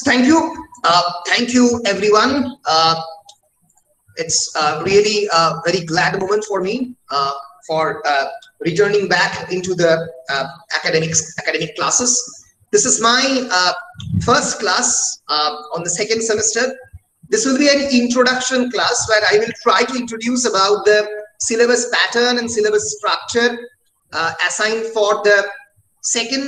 Thank you. Thank you, everyone. It's really a very glad moment for me for returning back into the academic classes. This is my first class on the second semester. This will be an introduction class where I will try to introduce about the syllabus pattern and syllabus structure assigned for the second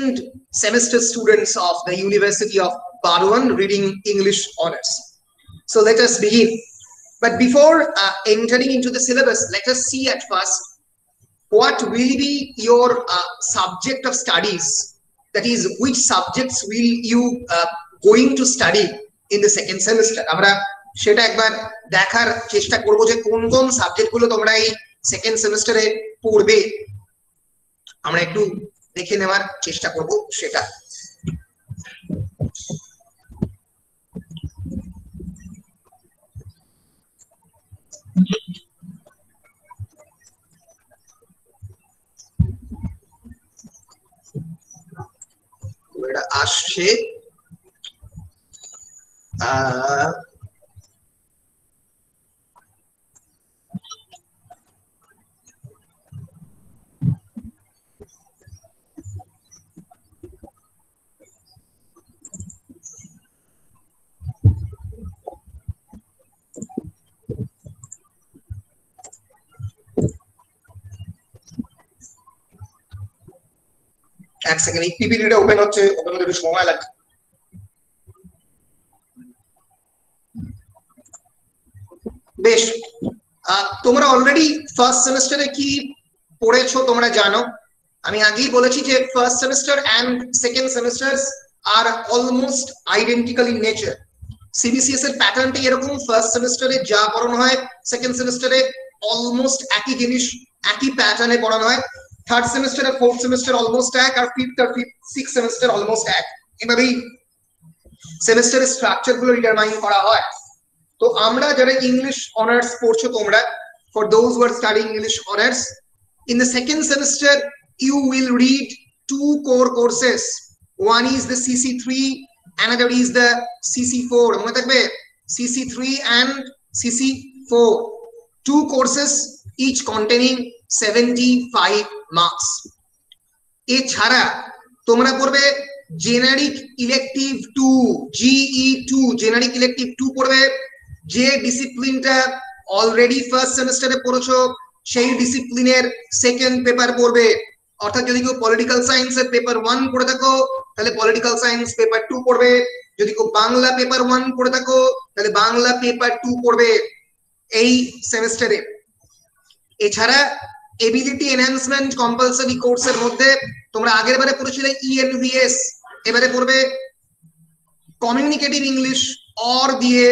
semester students of the University of Burdwan reading English honors. So let us begin. But before entering into the syllabus, let us see at first what will be your subject of studies. That is, which subjects will you going to study in the second semester. আমরা সেটা একবার দেখার চেষ্টা করব যে কোন কোন সাবজেক্টগুলো তোমরা এই সেকেন্ড সেমিস্টারে পড়বে। আমরা একটু দেখে নেওয়ার চেষ্টা করব সেটা। এটা আসছে এক সেকেন্ড, এই পিপিটিটা ওপেন হচ্ছে, ওপেন হতে একটু সময় লাগছে। বেশ, তোমরা অলরেডি ফার্স্ট সেমিস্টারে কি পড়েছো তোমরা জানো। আমি আগেই বলেছি যে first semester and second semesters are almost identical in nature. CBCS এর প্যাটার্নটা এরকম, ফার্স্ট সেমিস্টারে যা পড়ানো হয় সেকেন্ড সেমিস্টারে অলমোস্ট একই জিনিস একই প্যাটার্নে পড়ানো হয়। থার্ড সেমিস্টার আর ফোর্থ সেমিস্টার অলমোস্ট এক, আর ফিফথ সিক্স সেমিস্টার অলমোস্ট এক। এভাবেই সেমিস্টারের স্ট্রাকচার গুলো ডিটারমাইন করা হয়। তো আমরা যারা ইংলিশ অনার্স পড়ছো তোমরা, for those who are studying English honours, in the second semester you will read two core courses. One is the CC3, another is the CC4. মনে থাকবে, CC3 and CC4, two courses each containing 75 marks. এছাড়া তোমরা পড়বে generic elective 2, GE2, generic elective 2 পড়বে। যে ডিসিপ্লিনটা already first সেমিস্টারে পড়েছো সেই ডিসিপ্লিনের সেকেন্ড পেপার পড়বে। অর্থাৎ যদি কেউ পলিটিক্যাল সায়েন্সের পেপার 1 পড়ে থাকো তাহলে পলিটিক্যাল সায়েন্স পেপার 2 পড়বে। যদি কেউ বাংলা পেপার 1 পড়ে থাকো তাহলে বাংলা পেপার 2 পড়বে এই সেমিস্টারে। এছাড়া এবিলিটি এনহ্যান্সমেন্ট কম্পালসরি কোর্সের মধ্যে তোমরা আগের বারে পড়েছিলে ENVS, এবারে পড়বে কমিউনিকেটিভ ইংলিশ অর দিয়ে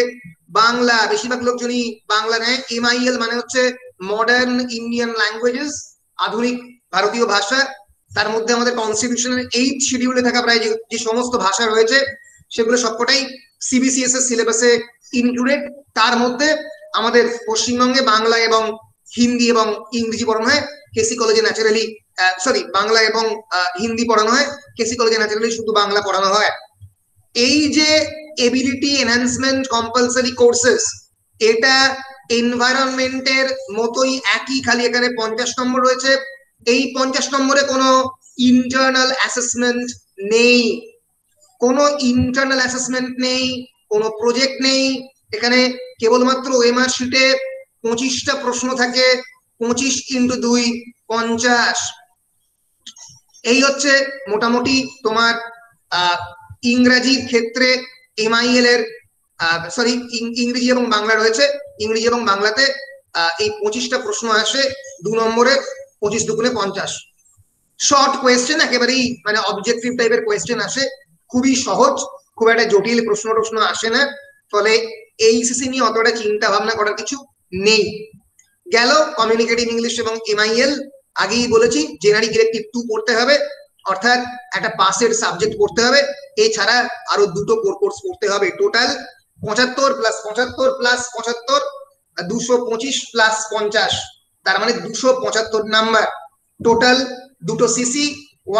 বাংলা। বেশিরভাগ লোকজনই বাংলা নেয়। MIL মানে হচ্ছে মডার্ন ইন্ডিয়ান ল্যাঙ্গুয়েজেস, আধুনিক ভারতীয় ভাষা। তার মধ্যে আমাদের কনস্টিটিউশনের 8 শিডিউলে থাকা প্রায় যে সমস্ত ভাষা রয়েছে সেগুলো সবকটাই সিবিসিএস এর সিলেবাসে ইনক্লুডেড। তার মধ্যে আমাদের পশ্চিমবঙ্গে বাংলা এবং হিন্দি এবং ইংরেজি পড়ানো হয়। কেসি কলেজে ন্যাচারালি বাংলা এবং হিন্দি পড়ানো হয়, কেসি কলেজে ন্যাচারালি শুধু বাংলা পড়ানো হয়। এই যে এবিলিটি এনহ্যান্সমেন্ট কম্পালসরি কোর্সেস, এটা এনভায়রনমেন্টের মতোই একই, খালি এখানে 50 নম্বর রয়েছে। এই 50 নম্বরে কোনো ইন্টারনাল অ্যাসেসমেন্ট নেই, কোনো ইন্টারনাল অ্যাসেসমেন্ট নেই, কোনো প্রজেক্ট নেই। এখানে কেবলমাত্র ওএমআর শিটে 25টা প্রশ্ন থাকে, 25 × 2 50। এই হচ্ছে মোটামুটি তোমার ইংরেজির ক্ষেত্রে MIL এর ইংরেজি এবং বাংলা রয়েছে। ইংরেজি এবং বাংলাতে এই 25টা প্রশ্ন আসে 2 নম্বরের, 25 × 2 = 50। শর্ট কোয়েশ্চেন, একেবারেই মানে অবজেক্টিভ টাইপের কোয়েশ্চেন আসে, খুবই সহজ, খুব একটা জটিল প্রশ্ন আসে না। ফলে এই সিসি নিয়ে অতটা চিন্তা ভাবনা করার কিছু নেই। গেল কমিউনিকেটিভ ইংলিশ এবং MIL। আগেই বলেছি জেনারিক ইলেকটিভ 2 পড়তে হবে, অর্থাৎ একটা পাসের সাবজেক্ট পড়তে হবে। এছাড়া আরো দুটো কোর কোর্স পড়তে হবে। টোটাল 75 + 75 + 75, 225 + 50, তার মানে 275 নাম্বার। টোটাল দুটো CC,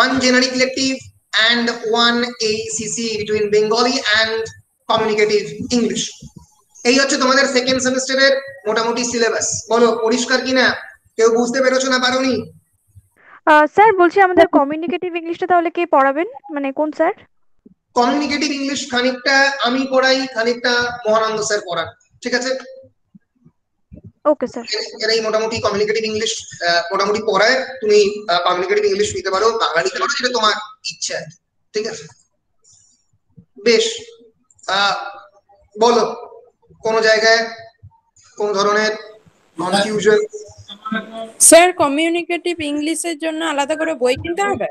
1 generic elective and 1 ACC between Bengali and communicative English. এই হচ্ছে তোমাদের সেকেন্ড সেমিস্টারের মোটামুটি সিলেবাস। বলো পরিষ্কার কিনা? কেউ বুঝতে পেরেছো না পারোনি? স্যার বলছি আমাদের কমিউনিকেটিভ ইংলিশটা তাহলে কে পড়াবেন, মানে কোন স্যার? কমিউনিকেটিভ ইংলিশ খানিকটা আমি পড়াই, খানিকটা মহানন্দ স্যার পড়ান, ঠিক আছে? Okay sir. এরাই মোটামুটি কমিউনিকেটিভ ইংলিশ মোটামুটি পড়ায়। তুমি কমিউনিকেটিভ ইংলিশ নিতে পারো, বাংলা নিতে পারো, যেটা তোমার ইচ্ছা, ঠিক আছে? বেশ, আহ বলো কোন জায়গায় কোন ধরনের কনফিউশন? স্যার কমিউনিকেটিভ ইংলিশের জন্য আলাদা করে বই কিনতে হবে?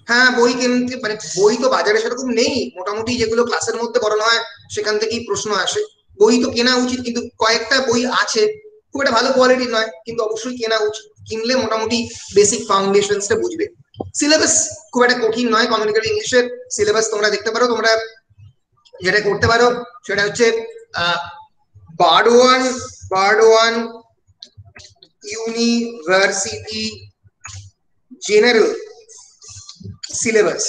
হ্যাঁ, বই কিনতে মানে বই তো বাজারে সেরকম নেই, মোটামুটি যেগুলো ক্লাসের মধ্যে পড়ানো হয় সেখান থেকেই প্রশ্ন আসে। বই তো কেনা উচিত, কিন্তু কয়েকটা বই আছে, খুব একটা ভালো কোয়ালিটির নয়, কিন্তু অবশ্যই কেনা উচিত। কিনলে মোটামুটি বেসিক ফাউন্ডেশনসটা বুঝবে। সিলেবাস খুব একটা কঠিন নয় কমিউনিকেটিভ ইংলিশের। সিলেবাস তোমরা দেখতে পারো, তোমরা যেটা করতে পারো সেটা হচ্ছে bird one university general syllabus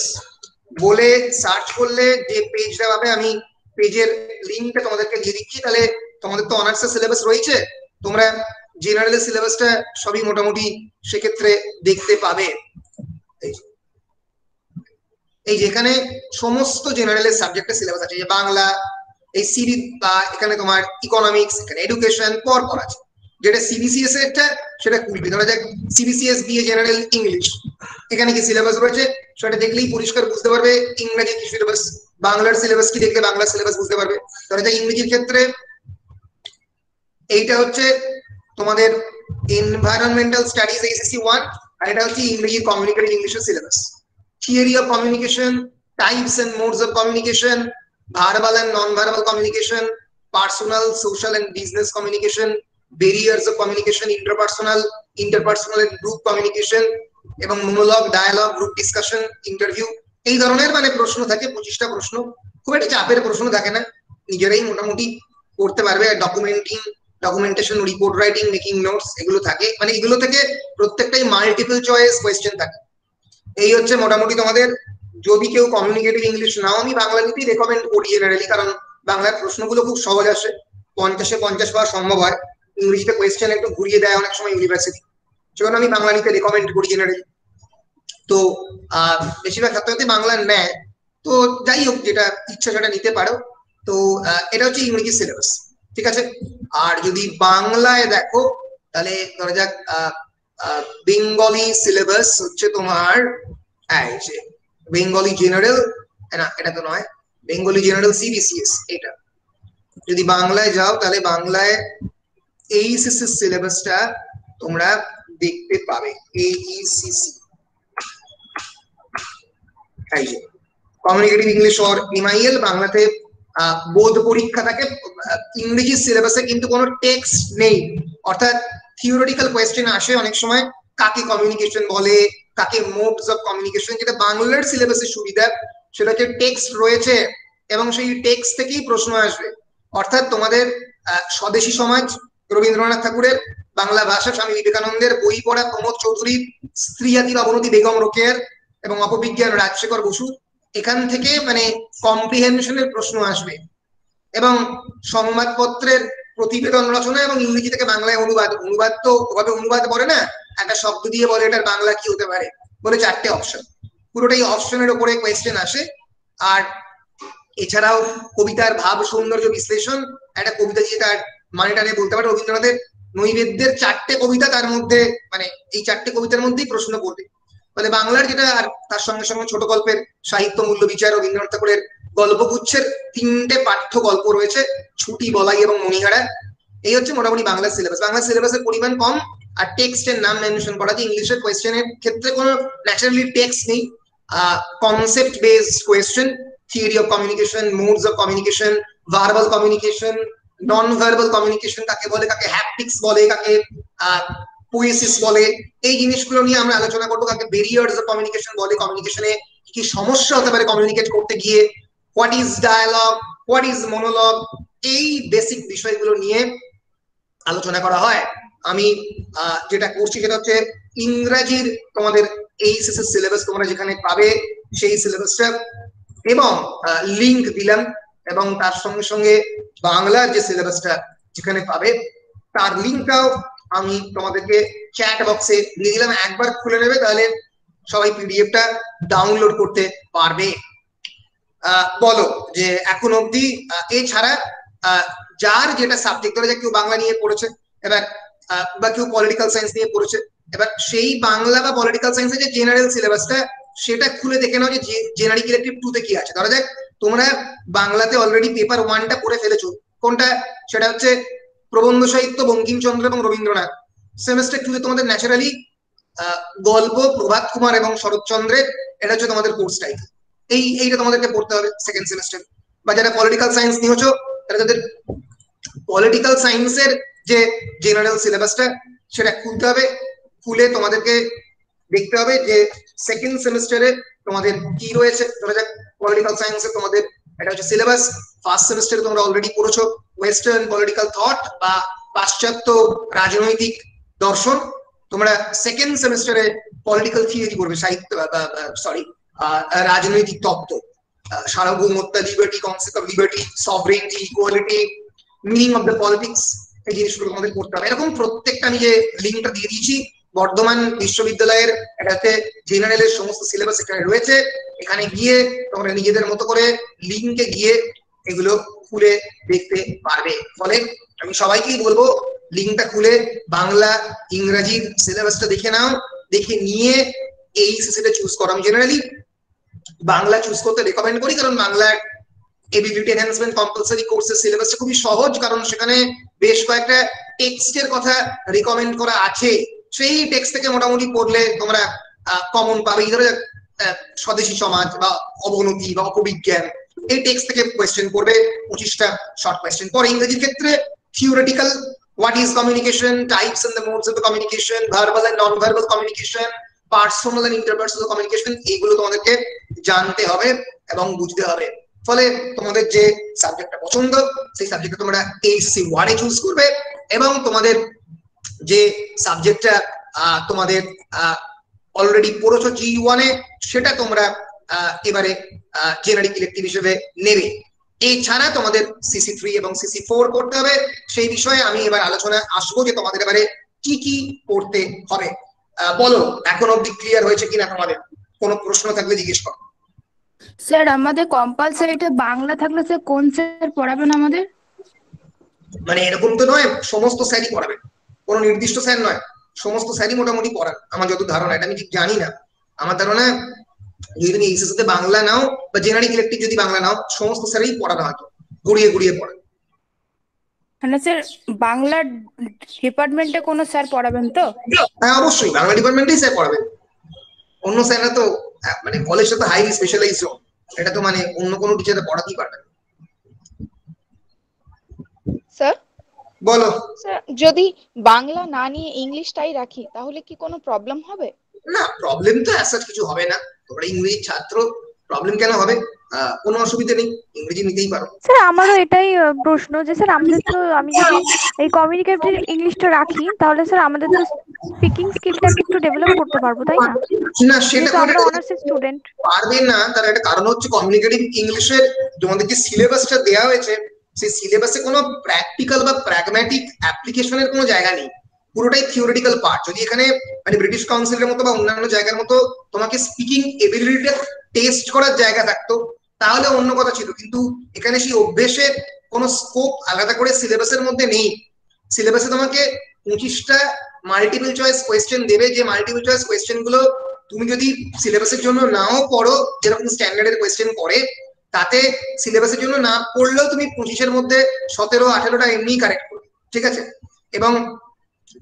বলে সার্চ করলে যে পেজটা পাবে, আমি পেজের লিঙ্কটা তোমাদেরকে দিয়ে দিচ্ছি। তাহলে তোমাদের তো অনার্সের সিলেবাস রয়েছে, তোমরা জেনারেল সিলেবাসটা সবই মোটামুটি সেক্ষেত্রে দেখতে পাবে। এই যেখানে সমস্ত জেনারেলের সাবজেক্টের সিলেবাস আছে, যে বাংলা, এই সিবি বা এখানে তোমার ইকোনমিক্স, এখানে এডুকেশন পর পর আছে। যেটা সিবিসিএস এরটা সেটা কুড়ি, ধরা যাক সিবিসিএস বিএ জেনারেল ইংলিশ, এখানে কি সিলেবাস রয়েছে সেটা দেখলেই পরিষ্কার বুঝতে পারবে। ইংরেজি কি সিলেবাস, বাংলার সিলেবাস কি দেখলে বাংলার সিলেবাস বুঝতে পারবে। ধরা যাক ইংরেজির ক্ষেত্রে এইটা হচ্ছে তোমাদের এনভায়রনমেন্টাল স্টাডিজ এইচএসসি 1, আর এটা হচ্ছে ইংরেজি কমিউনিকেটিভ ইংলিশের syllabus. Theory of communication, types and modes of communication, verbal and non verbal communication, personal, social and business communication, barriers of communication, interpersonal and group communication, এবং monologue, dialogue, group discussion, interview. এই ধরনের মানে প্রশ্ন থাকে, 25টা প্রশ্ন। খুব একটা চাপের প্রশ্ন থাকে না, নিজেরাই মোটামুটি করতে পারবে। Documentation, report writing, making notes, এগুলো থাকে। মানে এগুলো থেকে প্রত্যেকটাই মাল্টিপল চয়েস কোয়েশ্চেন থাকে। এই হচ্ছে মোটামুটি তোমাদের। যদি কেউ কমিউনিকেটিভ ইংলিশ নাও, আমি বাংলা নিতেই রেকমেন্ড করি জেনারেলি, কারণ বাংলার প্রশ্নগুলো খুব সহজ আসে, 50-এ 50 পাওয়া সম্ভব হয়। ইংরেজিতে কোয়েশ্চেন একটু ঘুরিয়ে দেয় অনেক সময় ইউনিভার্সিটি, সেজন্য আমি বাংলা নিতে রেকমেন্ড করি জেনারেলি। তো বেশিরভাগ ছাত্রছাত্রী বাংলা নেয়, তো যাই হোক, যেটা ইচ্ছা সেটা নিতে পারো। তো এটা হচ্ছে ইংরেজি সিলেবাস, ঠিক আছে? আর যদি বাংলায় দেখো, তাহলে ধরা যাক বেঙ্গলি সিলেবাস হচ্ছে তোমার এই যে বেঙ্গলি জেনারেল, না এটা তো নয়, বেঙ্গলি জেনারেল সিবিসিএস। এটা যদি বাংলায় যাও, তাহলে বাংলায় এইচএসসি সিলেবাসটা তোমরা দেখতে পাবে। HSC communicative English or MIL, বাংলাতে বোধ পরীক্ষা থাকে। ইংরেজি সিলেবাসে কিন্তু কোনো টেক্সট নেই, অর্থাৎ থিওরিটিক্যাল কোয়েশ্চেন আসে অনেক সময়, কাকে কমিউনিকেশন বলে, কাকে মোডস অফ কমিউনিকেশন। যেটা বাংলার সিলেবাসের সুবিধা সেটা হচ্ছে টেক্সট রয়েছে, এবং সেই টেক্সট থেকেই প্রশ্ন আসবে। অর্থাৎ তোমাদের স্বদেশী সমাজ রবীন্দ্রনাথ ঠাকুরের, বাংলা ভাষা স্বামী বিবেকানন্দের বই পড়া প্রমোদ চৌধুরীর, স্ত্রীজাতির অবনতি বেগম রোকেয়ার, এবং অপবিজ্ঞান রাজশেখর বসু, এখান থেকে মানে কম্প্রিহেনশনের প্রশ্ন আসবে। এবং সংবাদপত্রের প্রতিবেদন রচনা এবং ইংরেজি থেকে বাংলায় অনুবাদ। অনুবাদ তো ওভাবে অনুবাদ করে না, একটা শব্দ দিয়ে বলে এটার বাংলা কি হতে পারে, বলে 4টে অপশন, পুরোটাই অপশনের উপরে কোয়েশ্চেন আসে। আর এছাড়াও কবিতার ভাব সৌন্দর্য বিশ্লেষণ, একটা কবিতা দিয়ে তার মানেটা নিয়ে বলতে পারে। রবীন্দ্রনাথের নৈবেদ্যের 4টে কবিতা, তার মধ্যে মানে এই 4টে কবিতার মধ্যেই প্রশ্ন পড়বে। মানে বাংলার যেটা, আর তার সঙ্গে সঙ্গে ছোট গল্পের সাহিত্য মূল্য বিচার, রবীন্দ্রনাথ ঠাকুরের গল্পগুচ্ছের 3টে পাঠ্য গল্প রয়েছে, ছুটি, বলাই এবং মণিহারা। এই হচ্ছে মোটামুটি বাংলা সিলেবাস। বাংলা সিলেবাসের পরিমাণ কম, আর টেক্সটের নাম মেনশন করা। যে ইংলিশের কোয়েশ্চেনের ক্ষেত্রে কোনো ন্যাচারালি টেক্সট নেই, concept based question, theory of communication, modes of communication, verbal communication, non verbal communication কাকে বলে, কাকে হ্যাপটিক্স বলে, কাকে পোয়েসিস বলে, এই জিনিসগুলো নিয়ে আমরা আলোচনা করবো। কাকে ব্যারিয়ার্স অফ কমিউনিকেশন বলে, কমিউনিকেশনে কি সমস্যা হতে পারে কমিউনিকেট করতে গিয়ে, what is dialogue, what is monologue, এই বেসিক বিষয়গুলো নিয়ে আলোচনা করা হয়। আমি যেটা করছি সেটা হচ্ছে ইংরেজির তোমাদের এইচএসসি সিলেবাস তোমরা যেখানে পাবে সেই সিলেবাসটা, এবং লিংক দিলাম এবং তার সঙ্গে সঙ্গে বাংলার যে সিলেবাসটা যেখানে পাবে তার লিঙ্কটাও আমি তোমাদেরকে চ্যাট বক্সে দিয়ে দিলাম, একবার খুলে নেবে তাহলে সবাই পিডিএফটা ডাউনলোড করতে পারবে। বলো যে এখন অবধি এছাড়া যার যেটা সাবজেক্ট, ধরে কেউ বাংলা নিয়ে পড়েছে এবার বা কেউ পলিটিক্যাল সায়েন্স নিয়ে পড়েছে, এবার সেই বাংলা বা পলিটিক্যাল সায়েন্সের যে জেনারেল সিলেবাসটা সেটা খুলে দেখে নাও যে জেনারেল ইলেকটিভ 2 তে কি আছে। ধরা যাক তোমরা বাংলাতে অলরেডি পেপার 1টা পড়ে ফেলেছো, কোনটা? সেটা হচ্ছে প্রবন্ধ সাহিত্য বঙ্কিমচন্দ্র এবং রবীন্দ্রনাথ। সেমেস্টার 2 তে তোমাদের ন্যাচারালি গল্প প্রভাত কুমার এবং শরৎচন্দ্রের, এটা হচ্ছে তোমাদের কোর্স টাইপ। এইটা তোমাদেরকে পড়তে হবে সেকেন্ড সেমেস্টার। বা যারা পলিটিক্যাল সায়েন্স নিয়েছো তারা তাদের পলিটিক্যাল সায়েন্সের যে জেনারেল সিলেবাসটা সেটা খুলতে হবে, খুলে তোমাদেরকে দেখতে হবে যে সেকেন্ড সেমেস্টারে তোমাদের কি রয়েছে। ধরা যাক পলিটিক্যাল সায়েন্সে তোমাদের এটা হচ্ছে সিলেবাস, ফার্স্ট সেমেস্টারে তোমরা অলরেডি পড়েছো ওয়েস্টার্ন পলিটিক্যাল থট বা পাশ্চাত্য রাজনৈতিক দর্শন। তোমরা সেকেন্ড সেমেস্টারে পলিটিক্যাল থিওরি পড়বে, সাহিত্য সরি রাজনৈতিক তত্ত্ব, সার্বভৌমত্ব, liberty, concept of liberty, সভরেনিটি, equality, meaning of the politics, এই জিনিসগুলো তোমাদের পড়তে হবে। এরকম প্রত্যেকটা আমি যে লিঙ্কটা দিয়ে দিয়েছি বর্ধমান বিশ্ববিদ্যালয়ের এটাতে জেনারেলের সমস্ত সিলেবাস এখানে রয়েছে, এখানে গিয়ে তোমরা নিজেদের মতো করে লিঙ্কে গিয়ে এগুলো খুলে দেখতে পারবে। ফলে আমি সবাইকেই বলবো লিঙ্কটা খুলে বাংলা ইংরাজির সিলেবাসটা দেখে নাও, দেখে নিয়ে এই সিসিটা চুজ করো। আমি জেনারেলি বাংলা চুজ করতে রেকমেন্ড করি, কারণ বাংলার এবিলিটি এনহ্যান্সমেন্ট কম্পালসারি কোর্সের সিলেবাসটা খুবই সহজ, কারণ সেখানে বেশ কয়েকটা টেক্সটের কথা রিকমেন্ড করা আছে। সেই টেক্সট থেকে মোটামুটি পড়লে তোমরা কমন পাবে। ধরো স্বদেশী সমাজ বা অবনতি বা অপবিজ্ঞান, এই টেক্সট থেকে কোয়েশ্চেন করবে 25টা শর্ট কোয়েশ্চেন। পরে ইংরেজির ক্ষেত্রে theoretical what is communication, types and the modes of the communication, verbal and non-verbal communication, personal and interpersonal communication, এইগুলো তোমাদেরকে জানতে হবে এবং বুঝতে হবে। ফলে তোমাদের যে সাবজেক্টটা পছন্দ সেই সাবজেক্টটা তোমরা এইচসি 1 এ চুজ করবে, এবং তোমাদের যে সাবজেক্টটা তোমাদের অলরেডি পড়েছো G1 এ সেটা তোমরা এবারে জেনারিক ইলেকটিভ হিসেবে নেবে। এছাড়া তোমাদের CC3 এবং CC4 করতে হবে। সেই বিষয়ে আমি এবার আলোচনা আসবো যে তোমাদের এবারে কি কি করতে হবে। বলো এখন অবধি ক্লিয়ার হয়েছে কিনা, তোমাদের কোনো প্রশ্ন থাকলে জিজ্ঞেস করো। স্যার আমাদের কম্পালসারিতে বাংলা থাকলে স্যার কোন স্যার পড়াবেন আমাদের? মানে এরকম তো নয় সমস্ত স্যারই পড়াবেন, কোনো নির্দিষ্ট স্যার নয়, সমস্ত স্যারই মোটামুটি পড়ান আমার যত ধারণা। এটা আমি ঠিক জানি না, আমার ধারণা যদি তুমি এইচএসসি তে বাংলা নাও বা জেনারিক ইলেকটিভ যদি বাংলা নাও সমস্ত স্যারই পড়ানো হয়তো ঘুরিয়ে ঘুরিয়ে পড়ান। মানে স্যার বাংলা ডিপার্টমেন্টে কোনো স্যার পড়াবেন তো? হ্যাঁ অবশ্যই বাংলা ডিপার্টমেন্টেই স্যার পড়াবেন, অন্য স্যাররা তো মানে কলেজটা তো হাইলি স্পেশালাইজড, এটা তো মানে অন্য কোনো টিচার পড়াতেই পারবে। স্যার বলো। স্যার যদি বাংলা না নিয়ে ইংলিশটাই রাখি তাহলে কি কোনো প্রবলেম হবে? না প্রবলেম তো অ্যাজ কিছু হবে না, তোমরা ইংরেজি ছাত্র, প্রবলেম কেন হবে? কোনো অসুবিধা নেই, ইংরেজি নিতেই পারো। স্যার আমারও এটাই প্রশ্ন যে স্যার আমাদের তো, আমি যদি এই কমিউনিকেটিভ ইংলিশটা রাখি তাহলে স্যার আমাদের তো স্পিকিং স্কিলটাকে একটু ডেভেলপ করতে পারবো, তাই না? না সেটা যেহেতু আমরা অনার্সের স্টুডেন্ট। পারবে না, তার একটা কারণ হচ্ছে কমিউনিকেটিভ ইংলিশের তোমাদের যে সিলেবাসটা দেওয়া হয়েছে সেই সিলেবাসে কোনো প্র্যাকটিক্যাল বা প্র্যাগম্যাটিক অ্যাপ্লিকেশনের কোনো জায়গা নেই, পুরোটাই থিওরিটিক্যাল পার্ট। যদি এখানে মানে ব্রিটিশ কাউন্সিলের মতো বা অন্যান্য জায়গার মতো তোমাকে স্পিকিং এবিলিটিটা টেস্ট করার জায়গা থাকতো তাহলে অন্য কথা ছিল, কিন্তু এখানে সেই অভ্যেসের কোনো স্কোপ আলাদা করে সিলেবাসের মধ্যে নেই। সিলেবাসে তোমাকে 25টা মাল্টিপল চয়েস কোয়েশ্চেন দেবে, যে মাল্টিপল চয়েস কোয়েশ্চেন গুলো তুমি যদি সিলেবাসের জন্য নাও পড়ো, যেরকম স্ট্যান্ডার্ডের কোয়েশ্চেন করে, তাতে সিলেবাসের জন্য না পড়লেও তুমি 25-এর মধ্যে 17-18টা এমনি কারেক্ট করবে, ঠিক আছে? এবং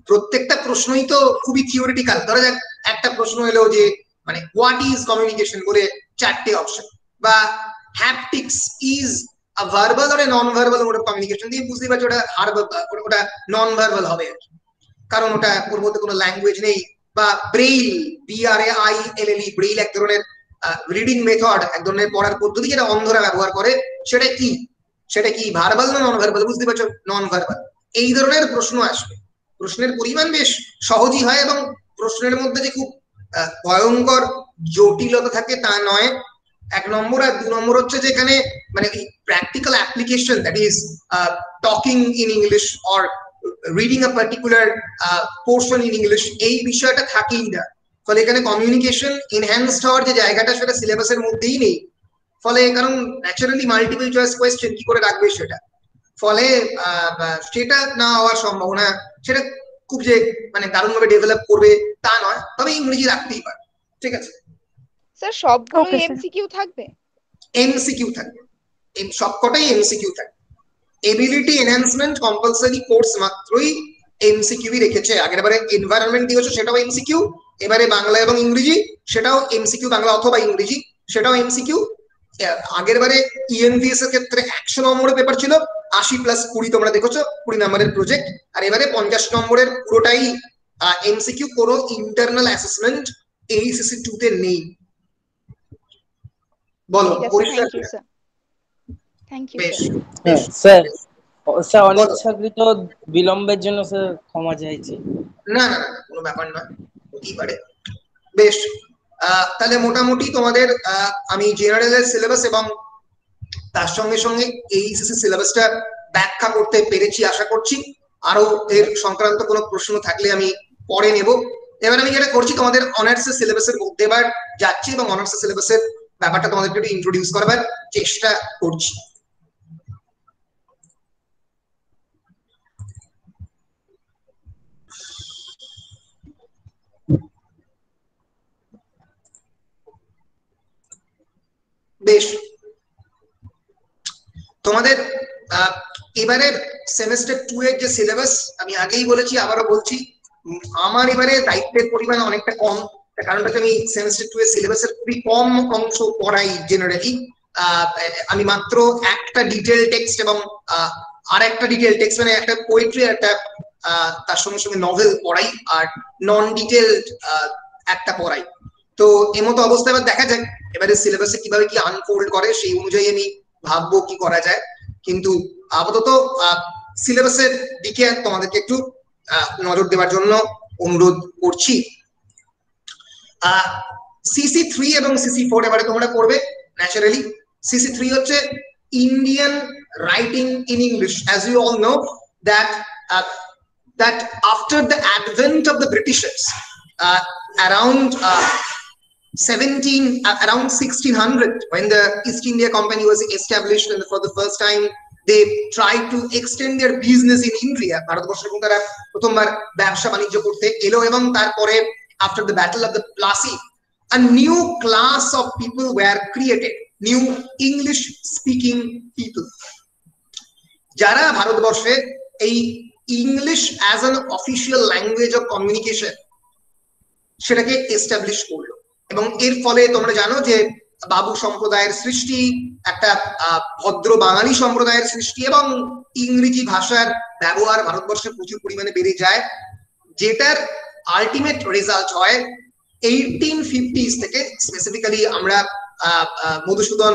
প্রত্যেকটা প্রশ্নই তো খুবই থিওরিটিক্যাল। ধরা যাক একটা প্রশ্ন এলো যে মানে হোয়াট ইজ কমিউনিকেশন বলে 4টে অপশন, বা haptics is a verbal or a non verbal mode of communication, দিয়ে বুঝতে পারছো ওটা নন ভার্বাল হবে, কারণ ওটা ওর মধ্যে কোনো ল্যাঙ্গুয়েজ নেই। বা ব্রেইল, BRAILLE, ব্রেইল এক ধরনের রিডিং মেথড, এক ধরনের পড়ার পদ্ধতি যেটা অন্ধরা ব্যবহার করে, সেটা কি? সেটা কি ভার্বাল না নন ভার্বাল? বুঝতে পারছো, নন ভার্বাল। এই ধরনের প্রশ্ন আসবে, প্রশ্নের পরিমাণ বেশ সহজই হয়, এবং প্রশ্নের মধ্যে যে খুব ভয়ঙ্কর জটিলতা থাকে তা নয়, এক নম্বর। আর 2 নম্বর হচ্ছে যে এখানে মানে practical application, that is talking in English or reading a particular portion in English, এই বিষয়টা থাকেই না। ফলে এখানে কমিউনিকেশন এনহ্যান্সড হওয়ার যে জায়গাটা সেটা সিলেবাসের মধ্যেই নেই। ফলে কারণ ন্যাচারালি মাল্টিপল চয়েস কোয়েশ্চেন কি করে রাখবে সেটা, ফলে সেটা না হওয়ার সম্ভাবনা, সেটা খুব যে মানে দারুণভাবে ডেভেলপ করবে তা নয়, তবে ইংরেজি রাখতেই পারে। ঠিক আছে স্যার সবগুলোই Okay, sir. এমসিকিউ থাকবে? এমসিকিউ থাকবে, সবকটাই এমসিকিউ থাকবে। এবিলিটি এনহ্যান্সমেন্ট কম্পালসারি কোর্স মাত্রই এমসিকিউই রেখেছে। আগের বারে এনভায়রনমেন্ট দিয়েছে, সেটাও এমসিকিউ। এবারে বাংলা এবং ইংরেজি, সেটাও এমসিকিউ, বাংলা অথবা ইংরেজি, সেটাও এমসিকিউ। আগের বারে ইএনভিএস এর ক্ষেত্রে 100 নম্বরের পেপার ছিল, 80 প্লাস 20 তোমরা দেখেছো, 20 নম্বরের প্রজেক্ট। আর এবারে 50 নম্বরের পুরোটাই এমসিকিউ। কোনো ইন্টারনাল অ্যাসেসমেন্ট এইচএসসি 2 তে নেই। বলো ঠিক আছে, পরিষ্কার? Thank you sir. Thank you বেশ স্যার। বেশ স্যার বেশ। স্যার বলো। অনিচ্ছাকৃত বিলম্বের জন্য স্যার ক্ষমা চাইছি। না না না, কোনো ব্যাপার নয়, হতেই পারে। বেশ, তাহলে মোটামুটি তোমাদের আমি জেনারেলের সিলেবাস এবং তার সঙ্গে সঙ্গে এইচএসসি সিলেবাসটা ব্যাখ্যা করতে পেরেছি আশা করছি। আরো এর সংক্রান্ত কোনো প্রশ্ন থাকলে আমি পরে নেব। এবার আমি যেটা করছি, তোমাদের অনার্সের সিলেবাসের মধ্যে এবার যাচ্ছি এবং অনার্সের সিলেবাসের ব্যাপারটা তোমাদেরকে একটু ইন্ট্রোডিউস করবার চেষ্টা করছি। বেশ, তোমাদের এবারে সেমেস্টার 2 এর যে সিলেবাস, আমি আগেই বলেছি আবারও বলছি, আমার এবারে দায়িত্বের পরিমাণ অনেকটা কম। তার কারণটা হচ্ছে আমি সেমেস্টার 2 এর সিলেবাসের খুবই কম অংশ পড়াই জেনারেলি। আমি মাত্র একটা ডিটেল টেক্সট এবং আর একটা ডিটেল টেক্সট, মানে একটা পোয়েট্রি, একটা তার সঙ্গে সঙ্গে নভেল পড়াই, আর নন ডিটেলড একটা পড়াই। তো এমতো অবস্থা এবার দেখা যাক এবারে সিলেবাসে কিভাবে কি আনফোল্ড করে, সেই অনুযায়ী আমি ভাববো কি করা যায়। কিন্তু আপাতত সিলেবাসের দিকে তোমাদেরকে একটু নজর দেওয়ার জন্য অনুরোধ করছি। CC3 এবং CC4 এবারে তোমরা করবে ন্যাচারালি। CC3 হচ্ছে Indian writing in English. As you all know that after the advent of the Britishers, around 1600, when the East India Company was established and for the first time they tried to extend their business in India, ভারতবর্ষে কিন্তু তারা প্রথমবার ব্যবসা বাণিজ্য করতে এলো, এবং তারপরে after the battle of the Plassey, a new class of people were created, new English speaking people, যারা ভারতবর্ষে এই English as an official language of communication সেটাকে এস্টাবলিশ করলো। এবং এর ফলে তোমরা জানো যে বাবু সম্প্রদায়ের সৃষ্টি, একটা ভদ্র বাঙালি সম্প্রদায়ের সৃষ্টি, এবং ইংরেজি ভাষার ব্যবহার ভারতবর্ষে প্রচুর পরিমাণে বেড়ে যায়, যেটার আলটিমেট রেজাল্ট হয় 1850s থেকে। স্পেসিফিক্যালি আমরা মধুসূদন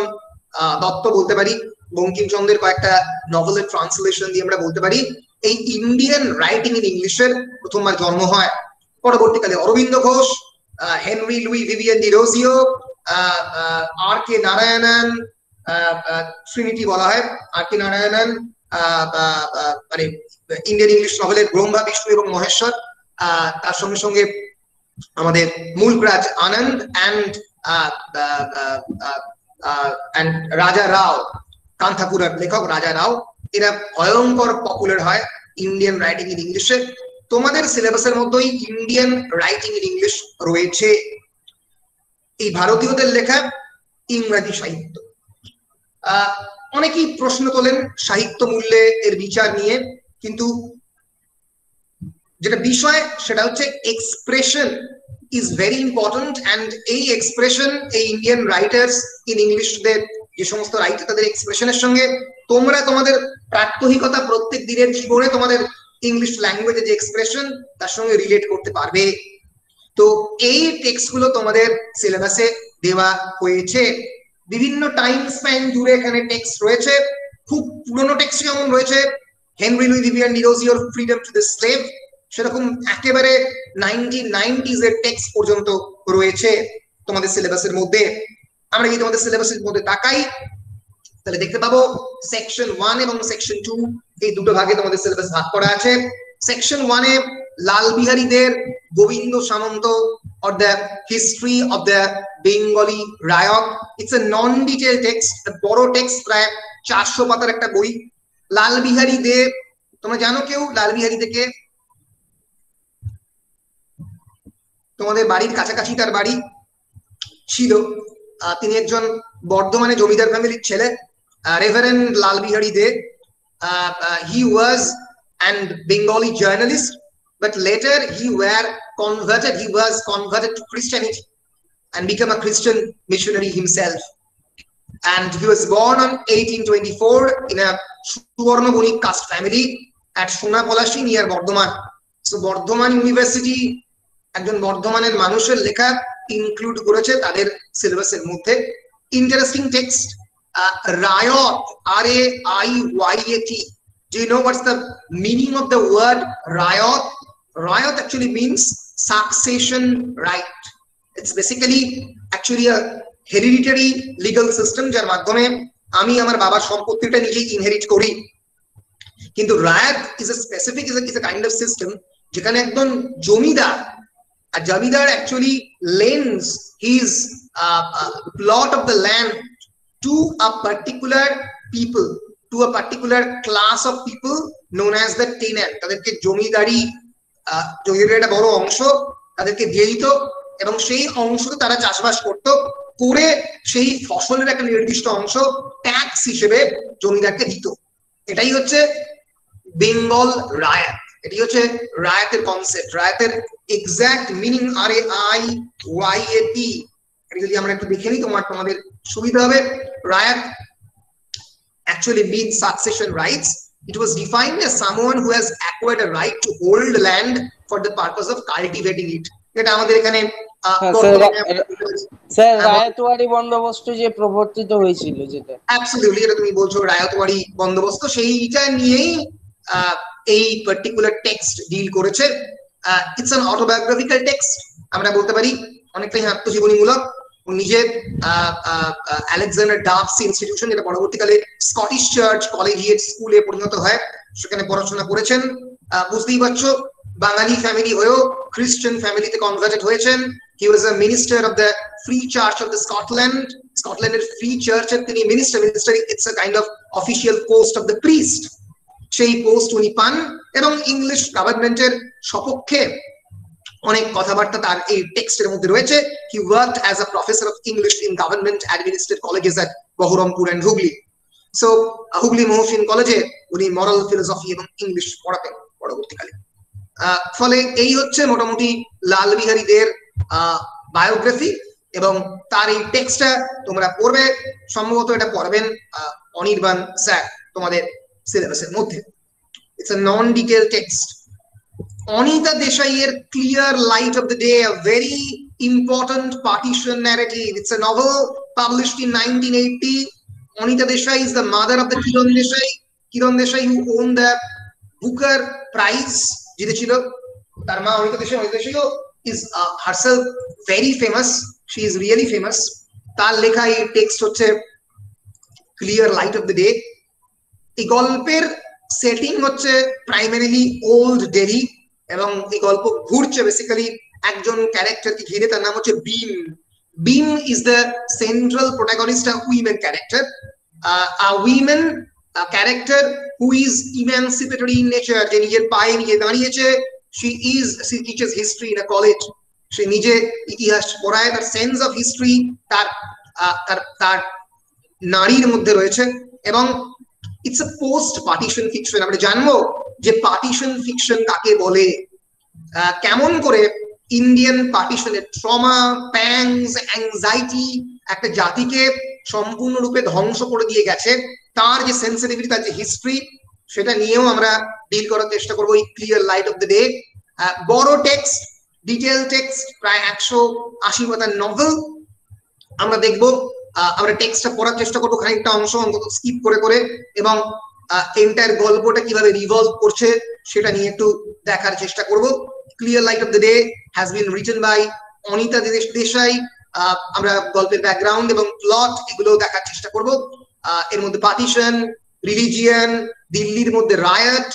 দত্ত বলতে পারি, বঙ্কিমচন্দ্রের কয়েকটা নভেলের ট্রান্সলেশন দিয়ে আমরা বলতে পারি এই ইন্ডিয়ান রাইটিং ইন ইংলিশের প্রথমবার জন্ম হয়। পরবর্তীকালে Aurobindo Ghosh, Henry Louis Vivian Derozio, R K Narayanan, trinity বলা হয়, আর কে নারায়ণন, মানে ইন্ডিয়ান ইংলিশ নভেলের ব্রহ্মা, বিষ্ণু এবং মহেশ্বর, তার সঙ্গে সঙ্গে আমাদের মুলকরাজ আনন্দ অ্যান্ড রাজা রাও, কান্থাপুরার লেখক রাজা রাও, এরা ভয়ঙ্কর পপুলার হয় ইন্ডিয়ান রাইটিং ইন ইংলিশে। তোমাদের সিলেবাসের মধ্যেই ইন্ডিয়ান রাইটিং ইন ইংলিশ রয়েছে, এই ভারতীয়দের লেখা ইংরাজি সাহিত্য। অনেকেই প্রশ্ন তোলেন সাহিত্য মূল্যে এর বিচার নিয়ে, কিন্তু যেটা বিষয় সেটা হচ্ছে expression is very important. And এই এক্সপ্রেশন, এই ইন্ডিয়ান রাইটার্স ইন ইংলিশদের যে সমস্ত রাইটার, তাদের এক্সপ্রেশনের সঙ্গে তোমরা তোমাদের প্রাত্যহিকতা, প্রত্যেক দিনের জীবনে তোমাদের ইংলিশ ল্যাঙ্গুয়েজের যে এক্সপ্রেশন, তার সঙ্গে রিলেট করতে পারবে। তো এই টেক্সটগুলো তোমাদের সিলেবাসে দেওয়া হয়েছে। বিভিন্ন টাইম স্প্যান জুড়ে এখানে টেক্সট রয়েছে। খুব পুরনো টেক্সট যেমন রয়েছে হেনরি লুই ভিভিয়ান ডিরোজিওর ফ্রিডম টু দ্য স্লেভ, সেরকম একেবারে 1990s এর টেক্সট পর্যন্ত রয়েছে তোমাদের সিলেবাসের মধ্যে। আমরা যদি তোমাদের সিলেবাসের মধ্যে তাকাই তাহলে দেখতে পাবো সেকশন 1 এবং সেকশন 2 এই দুটো ভাগে তোমাদের সিলেবাস ভাগ করা আছে। সেকশন 1 এ লাল বিহারী দের Govinda Samanta or the history of the Bengali riot. It's a non-detailed text, a বড় টেক্সট, প্রায় 400 পাতার একটা বই। লাল বিহারী দে তোমরা জানো কেউ লাল বিহারী দেকে? তোমাদের বাড়ির কাছাকাছি তার বাড়ি ছিল। তিনি একজন বর্ধমানে জমিদার ফ্যামিলির ছেলে, reverend Lal Behari Dey. He was an Bengali journalist, but later he was converted to Christianity and became a Christian missionary himself. And he was born on 1824 in a Suvarna Bonik caste family at Sonapolashi near Bardhaman. So Bardhaman University একজন বর্ধমানের মানুষের লেখা include করেছে তাদের সিলেবাসের মধ্যে। Interesting text, riot, R-A-I-Y-A-T. Do you know what's the meaning of the word riot? Riot actually means succession right. It's basically actually a hereditary legal system যার মাধ্যমে আমি আমার বাবার সম্পত্তিটা নিজেই ইনহেরিট করি। কিন্তু riot is a specific, is a kind of system যেখানে একজন জমিদার, a jamidar actually lends his plot of the land to a particular people, to a particular class of people known as the tenant. তাদেরকে জমিদারি একটা বড় অংশ তাদেরকে দিয়ে দিত এবং সেই অংশ তারা চাষবাস করতো, করে সেই ফসলের একটা নির্দিষ্ট অংশ ট্যাক্স হিসেবে জমিদারকে দিত। এটাই হচ্ছে বেঙ্গল রায়ত, এটি হচ্ছে রায়তের কনসেপ্ট, রায়তের এক্সাক্ট মিনিং R-A-I-Y-A-T। এটা যদি আমরা একটু দেখে নিই তোমাদের সুবিধা হবে। রায়ত actually means succession rights. It was defined as someone who has acquired a right to hold land for the purpose of cultivating it. এটা আমাদের এখানে স্যার রায়তওয়াড়ি বন্দোবস্ত যে প্রবর্তিত হয়েছিল যেটা, অ্যাবসলিউটলি এটা তুমি বলছো রায়তওয়াড়ি বন্দোবস্ত, সেইটা নিয়েই এই পার্টিকুলার টেক্সট ডিল করেছে। ইটস অ্যান অটোবায়োগ্রাফিক্যাল টেক্সট, আমরা বলতে পারি অনেকটাই আত্মজীবনীমূলক। নিজের আলেকজান্ডার ডাফস ইনস্টিটিউশন, যেটা পরবর্তীকালে স্কটিশ চার্চ কলেজিয়েট স্কুলে পরিণত হয়, সেখানে পড়াশোনা করেছেন। বুঝতেই পারছো বাঙালি ফ্যামিলি হয়েও খ্রিস্টান ফ্যামিলিতে কনভার্টেড হয়েছেন। He was a minister of the Free Church of the Scotland, স্কটল্যান্ডের ফ্রি চার্চের তিনি minister. It's a kind of official post of the priest, সেই পোস্ট উনি পান এবং ইংলিশ গভর্নমেন্টের সপক্ষে অনেক কথাবার্তা তার এই টেক্সটের মধ্যে রয়েছে। He worked as a professor of English in government administered colleges at Berhampore and Hooghly. So Hooghly Mohsin কলেজে উনি মরাল ফিলোসফি এবং ইংলিশ পড়াতেন পরবর্তীকালে। ফলে এই হচ্ছে মোটামুটি লাল বিহারী দের বায়োগ্রাফি এবং তার এই টেক্সটটা তোমরা পড়বে, সম্ভবত এটা পড়বেন অনির্বাণ স্যার তোমাদের সিলেবাসের মধ্যে। It's a non detail text. Anita দেশাইয়ের Clear light of the Day, a very important partition narrative. It's a novel published in 1980. Anita Desai is the mother of the Kiran Desai. Kiran Desai who won the Booker Prize, জিতেছিল তার মা Anita Desai. Anita Desai is herself very famous. She is really famous. তার লেখা এই text হচ্ছে clear light of the day. এই গল্পের setting হচ্ছে প্রাইমারিলি ওল্ড দিল্লি এবং এই গল্প ঘুরছে বেসিক্যালি একজন ক্যারেক্টারকে ঘিরে, তার নাম হচ্ছে Bim. Bim is the central protagonist, a women character, a women character who is emancipatory in nature, যে নিজের পায়ে নিজে দাঁড়িয়েছে। she teaches history in a college, সে নিজে ইতিহাস পড়ায়। তার সেন্স অফ হিস্ট্রি তার নারীর মধ্যে রয়েছে এবং it's a post partition fiction. আমরা জানবো যে পার্টিশন ফিকশন কাকে বলে, কেমন করে ইন্ডিয়ান পার্টিশনের ট্রমা, প্যাংস, অ্যাংজাইটি একটা জাতিকে সম্পূর্ণরূপে ধ্বংস করে দিয়ে গেছে, তার যে সেন্সিটিভিটি, তার যে হিস্ট্রি, সেটা নিয়েও আমরা ডিল করার চেষ্টা করবো এই clear light of the day. বড় টেক্সট, ডিটেল টেক্সট, প্রায় 180 পাতার নভেল। আমরা দেখবো, আমরা টেক্সটটা পড়ার চেষ্টা করবো খানিকটা অংশ অন্তত স্কিপ করে করে, এবং এন্টায়ার গল্পটা কিভাবে রিভলভ করছে সেটা নিয়ে একটু দেখার চেষ্টা করব। Clear light of the day has been written by Anita Desai আমরা গল্পের ব্যাকগ্রাউন্ড এবং প্লট এগুলো দেখার চেষ্টা করব। এর মধ্যে পার্টিশন, রিলিজিয়ন, দিল্লির মধ্যে রায়ট,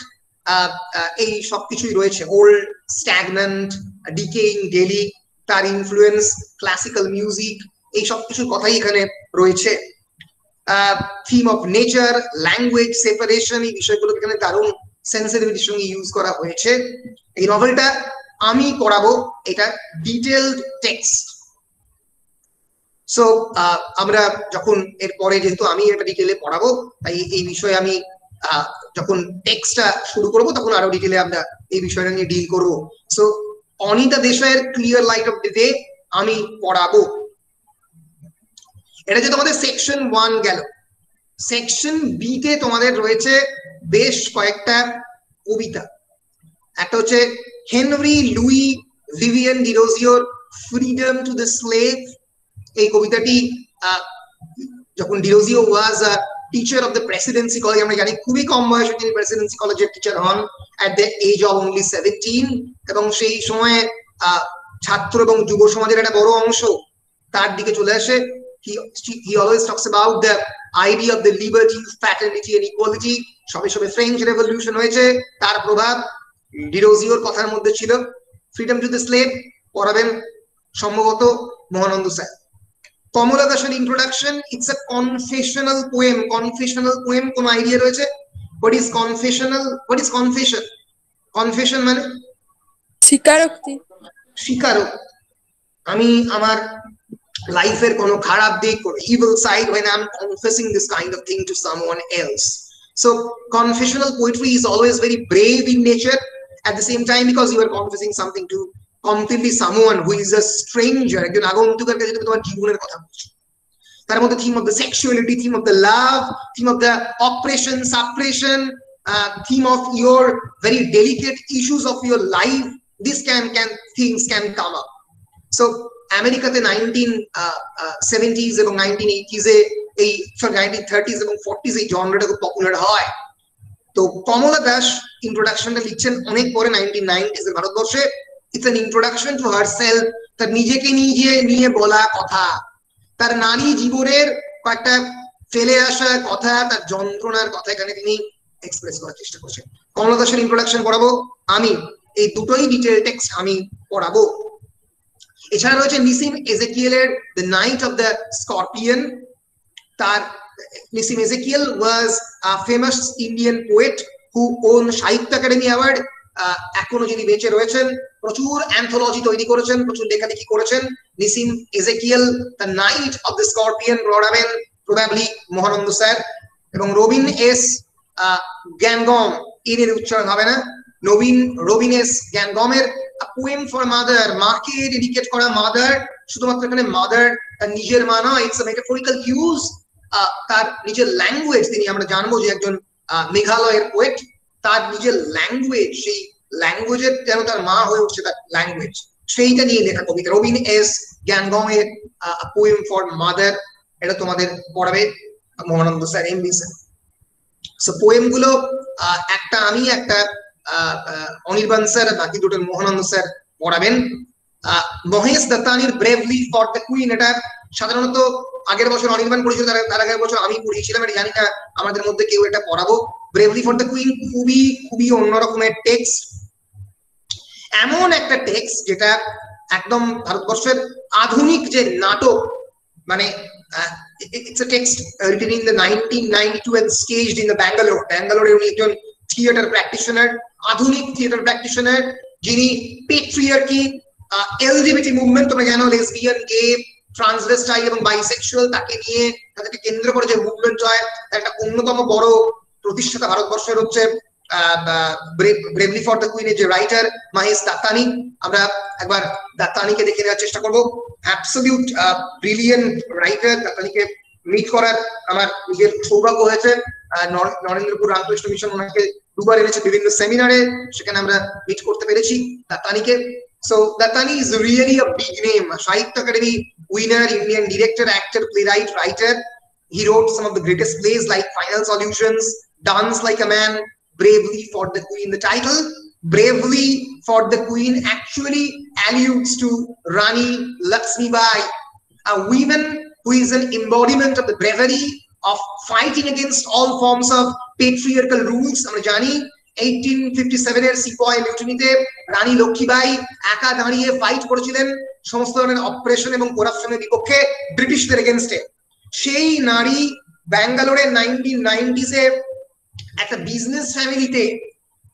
এই সবকিছুই রয়েছে। ওল্ড, স্ট্যাগন্যান্ট, ডিকেইং দিল্লি, তার ইনফ্লুয়েন্স, ক্লাসিক্যাল মিউজিক, এই সব কিছুর কথাই এখানে রয়েছে। Theme of nature, language separation, এই বিষয়গুলো এখানে দারুণ সেন্সিটিভিটির সঙ্গে ইউজ করা হয়েছে। এই নভেলটা আমি পড়াবো, এটা ডিটেলড টেক্সট। সো আমরা যখন এরপরে, যেহেতু আমি এটা ডিটেলে পড়াবো, তাই এই বিষয়ে আমি যখন টেক্সটটা শুরু করব তখন আরো ডিটেলে আমরা এই বিষয়টা নিয়ে ডিল করব। সো অনিতা দেশাইয়ের Clear light of the Day আমি পড়াবো। এটা যে তোমাদের সেকশন 1 গেল। সেকশন বি তে তোমাদের রয়েছে বেশ কয়েকটা কবিতা। একটা হচ্ছে হেনরি লুই ভিভিয়ান ডিরোজিওর ফ্রিডম টু দ্য স্লেভ। এই কবিতাটি যখন Derozio was teacher of the Presidency College, আমরা জানি খুবই কম বয়সে তিনি প্রেসিডেন্সি কলেজের টিচার হন at the age of only 17, এবং সেই সময়ে ছাত্র এবং যুব সমাজের একটা বড় অংশ তার দিকে চলে আসে। he always talks about the idea of the liberty, fraternity and equality. সবে সবে ফ্রেঞ্চ রেভলিউশন হয়েছে, তার প্রভাব ডিরোজিওর কথার মধ্যে ছিল। ফ্রিডম টু দ্য স্লেভ পড়াবেন সম্ভবত মহানন্দ স্যার। কমলা দাসের introduction, it's a confessional poem. Confessional poem কোন আইডিয়া রয়েছে? What is confessional? What is confession? Confession মানে স্বীকারোক্তি। স্বীকারোক্তি। আমি আমার লাইফের কোনো খারাপ দিক, কোনো evil side, when I'm confessing this kind of thing to someone else. So confessional poetry is always very brave in nature, at the same time because you are confessing something to completely someone who is a stranger, একজন আগন্তুকের কাছে তুমি তোমার জীবনের কথা বলছো। তার মধ্যে theme of the sexuality, theme of the love, theme of the operation, suppression, theme of your very delicate issues of your life, this things can come up. So আমেরিকাতে 1970s এবং 1980s এ এই 1930s এবং 40s এই জনরাটা খুব popular হয়। তো কমলা দাস ইন্ট্রোডাকশনটা লিখছেন অনেক পরে 1990s এর ভারতবর্ষে। It's an introduction to herself, তার নিজেকে নিয়ে বলা কথা, তার নারী জীবনের কয়েকটা ফেলে আসা কথা, তার যন্ত্রণার কথা এখানে তিনি এক্সপ্রেস করার চেষ্টা করছেন। কমলা দাসের ইন্ট্রোডাকশন পড়াবো আমি, এই দুটোই ডিটেল টেক্সট আমি পড়াবো। এছাড়া রয়েছে নিসিম এজেকিয়েলের the night of the Scorpion. তার Nissim Ezekiel was a famous Indian poet who won Sahitya Akademi award. এখনো যিনি বেঁচে রয়েছেন, প্রচুর অ্যান্থোলজি তৈরি করেছেন, প্রচুর লেখালেখি করেছেন। Nissim Ezekiel The night of the Scorpion পড়াবেন প্রবাবলি মহানন্দ স্যার। এবং রবিন এস গ্যানগম, এর উচ্চারণ হবে না, রবিন এস গ্যানগমের পোয়েম ফর মাদার, মাকে ডেডিকেট করা মাদার। শুধুমাত্র এখানে মাদার তার নিজের মা নয়, ইটস আ মেটাফরিক্যাল ইউজ। তার নিজের ল্যাঙ্গুয়েজ, তিনি আমরা জানবো যে একজন মেঘালয়ের পোয়েট, তার নিজের ল্যাঙ্গুয়েজ, সেই ল্যাঙ্গুয়েজের যেন তার মা হয়ে উঠছে, তার ল্যাঙ্গুয়েজ, সেইটা নিয়ে লেখা কবিতা। রবিন এস গ্যানগমের পোয়েম ফর মাদার, এটা তোমাদের পড়াবে Mahananda sir, MB sir. So poem গুলো একটা আমি, একটা অনির্বাণ স্যার, বাকি দুটো মহানন্দ স্যার পড়াবেন। মহেশ দত্তানির ব্রেভলি ফর দ্য কুইন, এটা সাধারণত আগের বছর অনির্বাণ পড়েছিল, তার আগের বছর আমি পড়িয়েছিলাম, এটা জানি না আমাদের মধ্যে কেউ এটা পড়াবো। ব্রেভলি ফর দ্য কুইন খুবই খুবই অন্যরকমের টেক্সট, এমন একটা টেক্সট যেটা একদম ভারতবর্ষের আধুনিক যে নাটক, মানে it's a text written in the 1992 and staged in the Bangalore. Bangalore উনি একজন থিয়েটার প্র্যাকটিশনার, আধুনিক থিয়েটার প্র্যাকটিশনার, যিনি পেট্রিয়ার্কি, এলজিবিটি মুভমেন্ট, তোমরা জানো লেসবিয়ান, গে, ট্রান্সভেস্টাইল এবং বাইসেক্সুয়াল, তাকে নিয়ে তাদেরকে কেন্দ্র করে যে মুভমেন্ট হয়, তার একটা অন্যতম বড় প্রতিষ্ঠাতা ভারতবর্ষের হচ্ছে ব্রেভলি ফর দ্য কুইন এর যে রাইটার মহেশ দাত্তানি। আমরা একবার দাত্তানিকে দেখে নেওয়ার চেষ্টা করবো। Absolute brilliant writer. দাত্তানিকে মিট করার আমার নিজের সৌভাগ্য হয়েছে। নরেন্দ্রপুর রামকৃষ্ণ মিশন ওনাকে দুবার এনেছে বিভিন্ন সেমিনারে, সেখানে আমরা মিট করতে পেরেছি দাত্তানিকে। So Dattani is really a big name, a Sahitya Academy winner, Indian director, actor, playwright, writer. He wrote some of the greatest plays like Final Solutions, Dance Like a Man, Bravely for the Queen. The title Bravely for the Queen actually alludes to Rani Laxmibai, a woman who is an embodiment of the bravery of fighting against all forms of patriarchal rules. আমরা জানি 1857 এর সিপয় মিউটিনিতে রানী লক্ষ্মীবাই একা দাঁড়িয়ে fight করেছিলেন সমস্ত ধরনের operation এবং করাপশনের বিপক্ষে ব্রিটিশদের এগেইনস্টে। সেই নারী ব্যাঙ্গালোরে 1990s এ একটা বিজনেস ফ্যামিলিতে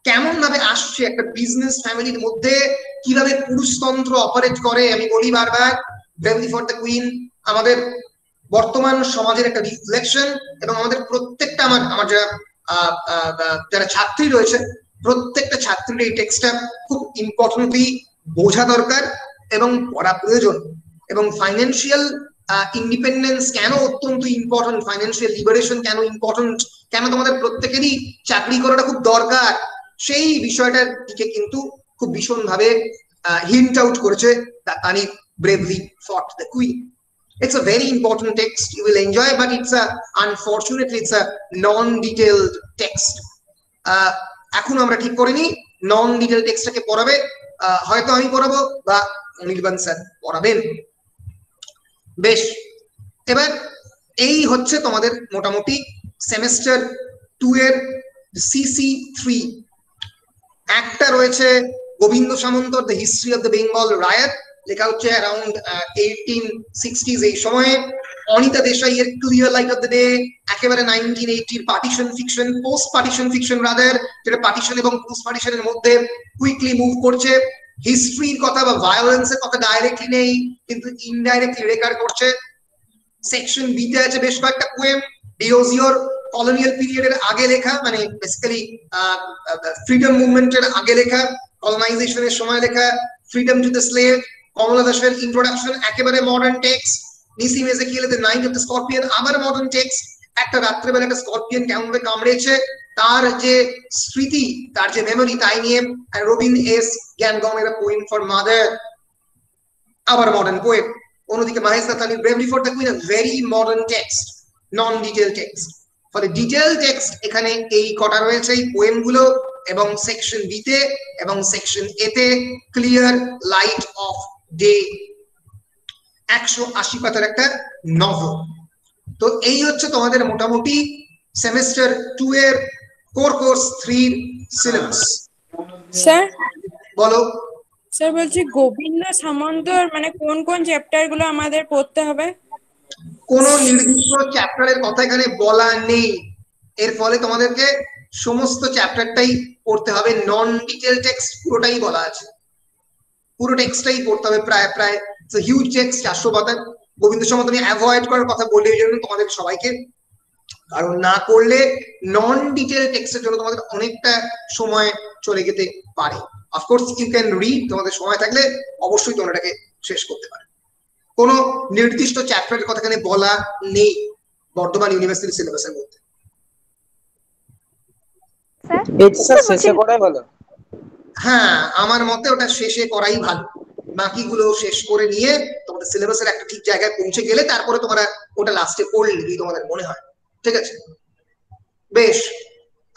কেমন ভাবে আসছে, একটা বিজনেস ফ্যামিলির মধ্যে কিভাবে পুরুষতন্ত্র অপারেট করে। আমি বলি বারবার, ব্রেভলি ফর দ্য কুইন আমাদের বর্তমান সমাজের একটা রিফ্লেকশন, এবং আমাদের প্রত্যেকটা আমার যারা ছাত্রী রয়েছে প্রত্যেকটা ছাত্রীর এই টেক্সটটা খুব ইম্পর্টেন্টলি বোঝা দরকার এবং পড়া প্রয়োজন। এবং ফাইন্যান্সিয়াল ইন্ডিপেন্ডেন্স কেন অত্যন্ত ইম্পর্টেন্ট, ফাইন্যান্সিয়াল লিবারেশন কেন ইম্পর্টেন্ট, কেন তোমাদের প্রত্যেকেরই চাকরি করাটা খুব দরকার, সেই বিষয়টার দিকে কিন্তু খুব ভীষণ ভাবে হিন্ট আউট করেছে তানি ব্রেভলি ফট the queen. It's a very important text, you will enjoy, but unfortunately it's a non-detailed text. এখন আমরা ঠিক করিনি নন ডিটেল টেক্সটটাকে পড়াবে, হয়তো আমি পড়াবো বা অনির্বাণ স্যার পড়াবেন। বেশ, এবার এই হচ্ছে তোমাদের মোটামুটি সেমেস্টার 2 এর CC3। একটা রয়েছে গোবিন্দ সামন্তর The History of the Bengal Riot, লেখা হচ্ছে অ্যারাউন্ড 1860s এই সময়ে। অনিতা দেশাইয়ের Clear light of the Day একেবারে 1980 partition fiction, post partition fiction rather, যেটা পার্টিশন এবং পোস্ট পার্টিশনের মধ্যে কুইকলি মুভ করছে। হিস্ট্রির কথা বা ভায়োলেন্সের কথা ডাইরেক্টলি নেই, কিন্তু ইনডাইরেক্টলি রেকর্ড করছে। সেকশন বি তে আছে বেশ কয়েকটা পোয়েম, ডিওজিওর কলোনিয়াল পিরিয়ডের আগে লেখা, মানে বেসিক্যালি ফ্রিডম মুভমেন্টের আগে লেখা, কলোনাইজেশনের সময় লেখা, freedom to the slave, Kamala দাসের ইন্ট্রোডাকশন একেবারে মডার্ন টেক্সট, নিসিম এজেকিয়েলের the night of the scorpion আবার মডার্ন টেক্সট। একটা রাত্রেবেলা একটা স্করপিয়ন কেমন ভাবে কামড়েছে তার যে স্মৃতি, তার যে মেমোরি, তাই নিয়ে রবিন এস জ্ঞানগমের পোয়েম ফর মাদার, আবার মডার্ন পোয়েম। অন্যদিকে মহেশ দত্তানির bravely for the queen very modern text, non detail text. ফলে ডিটেল টেক্সট এখানে এই কটা রয়েছে এই পোয়েম গুলো, এবং সেকশন বি তে এবং সেকশন এ তে ক্লিয়ার লাইট অফ ডে 180 পাতার একটা নভেল। তো এই হচ্ছে তোমাদের মোটামুটি সেমেস্টার 2 এর কোর্স 3 সিলেবাস। স্যার বলো। স্যার বলছি গোবিন্দ সামন্তর মানে কোন কোন চ্যাপ্টার গুলো আমাদের পড়তে হবে? কোন নির্দিষ্ট চ্যাপ্টারের কথা এখানে বলা নেই, এর ফলে তোমাদেরকে সমস্ত চ্যাপ্টারটাই পড়তে হবে। নন ডিটেল টেক্সট পুরোটাই বলা আছে, পুরো টেক্সটটাই পড়তে হবে। প্রায় হিউজ টেক্সট, 400 পাতা। গোবিন্দ সামন্ত নিয়ে অ্যাভয়েড করার কথা বললে এই জন্য তোমাদের সবাইকে, কারণ না করলে নন ডিটেল টেক্সটের জন্য তোমাদের অনেকটা সময় চলে যেতে পারে। অফকোর্স ইউ ক্যান রিড, তোমাদের সময় থাকলে অবশ্যই তোমরা এটাকে শেষ করতে পারো। কোনো নির্দিষ্ট চ্যাপ্টারের কথা এখানে বলা নেই বর্ধমান ইউনিভার্সিটি সিলেবাসের মধ্যে। শেষে করাই ভালো। হ্যাঁ, আমার মতে ওটা শেষে করাই ভালো। বাকিগুলো শেষ করে নিয়ে তোমাদের সিলেবাসের একটা ঠিক জায়গায় পৌঁছে গেলে তারপরে তোমরা ওটা লাস্টে পড়লে যদি তোমাদের মনে হয়। ঠিক আছে, বেশ।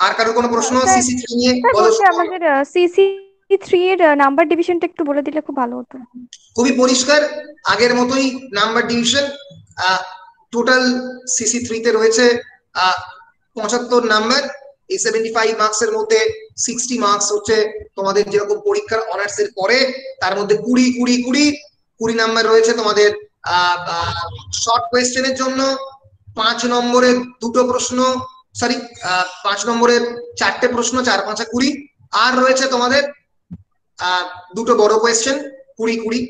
আর কারোর কোনো প্রশ্ন CC3 নিয়ে? বলো। আমাদের CC3 এর নাম্বার ডিভিশনটা একটু বলে দিলে খুব ভালো হতো। খুবই পরিষ্কার, আগের মতোই নাম্বার ডিভিশন। টোটাল CC3 তে রয়েছে 75 নাম্বার। এই 75 মার্কস এর মধ্যে 60 মার্কস হচ্ছে তোমাদের যেরকম পরীক্ষার অনার্স এর পরে, তার মধ্যে 20 নাম্বার রয়েছে তোমাদের শর্ট কোয়েশ্চেনের জন্য। 5 নম্বরের 2টো প্রশ্ন, সরি 5 নম্বরের 4টে প্রশ্ন, 4 5 20। আর রয়েছে তোমাদের 2টো বড় কোয়েশ্চেন, 20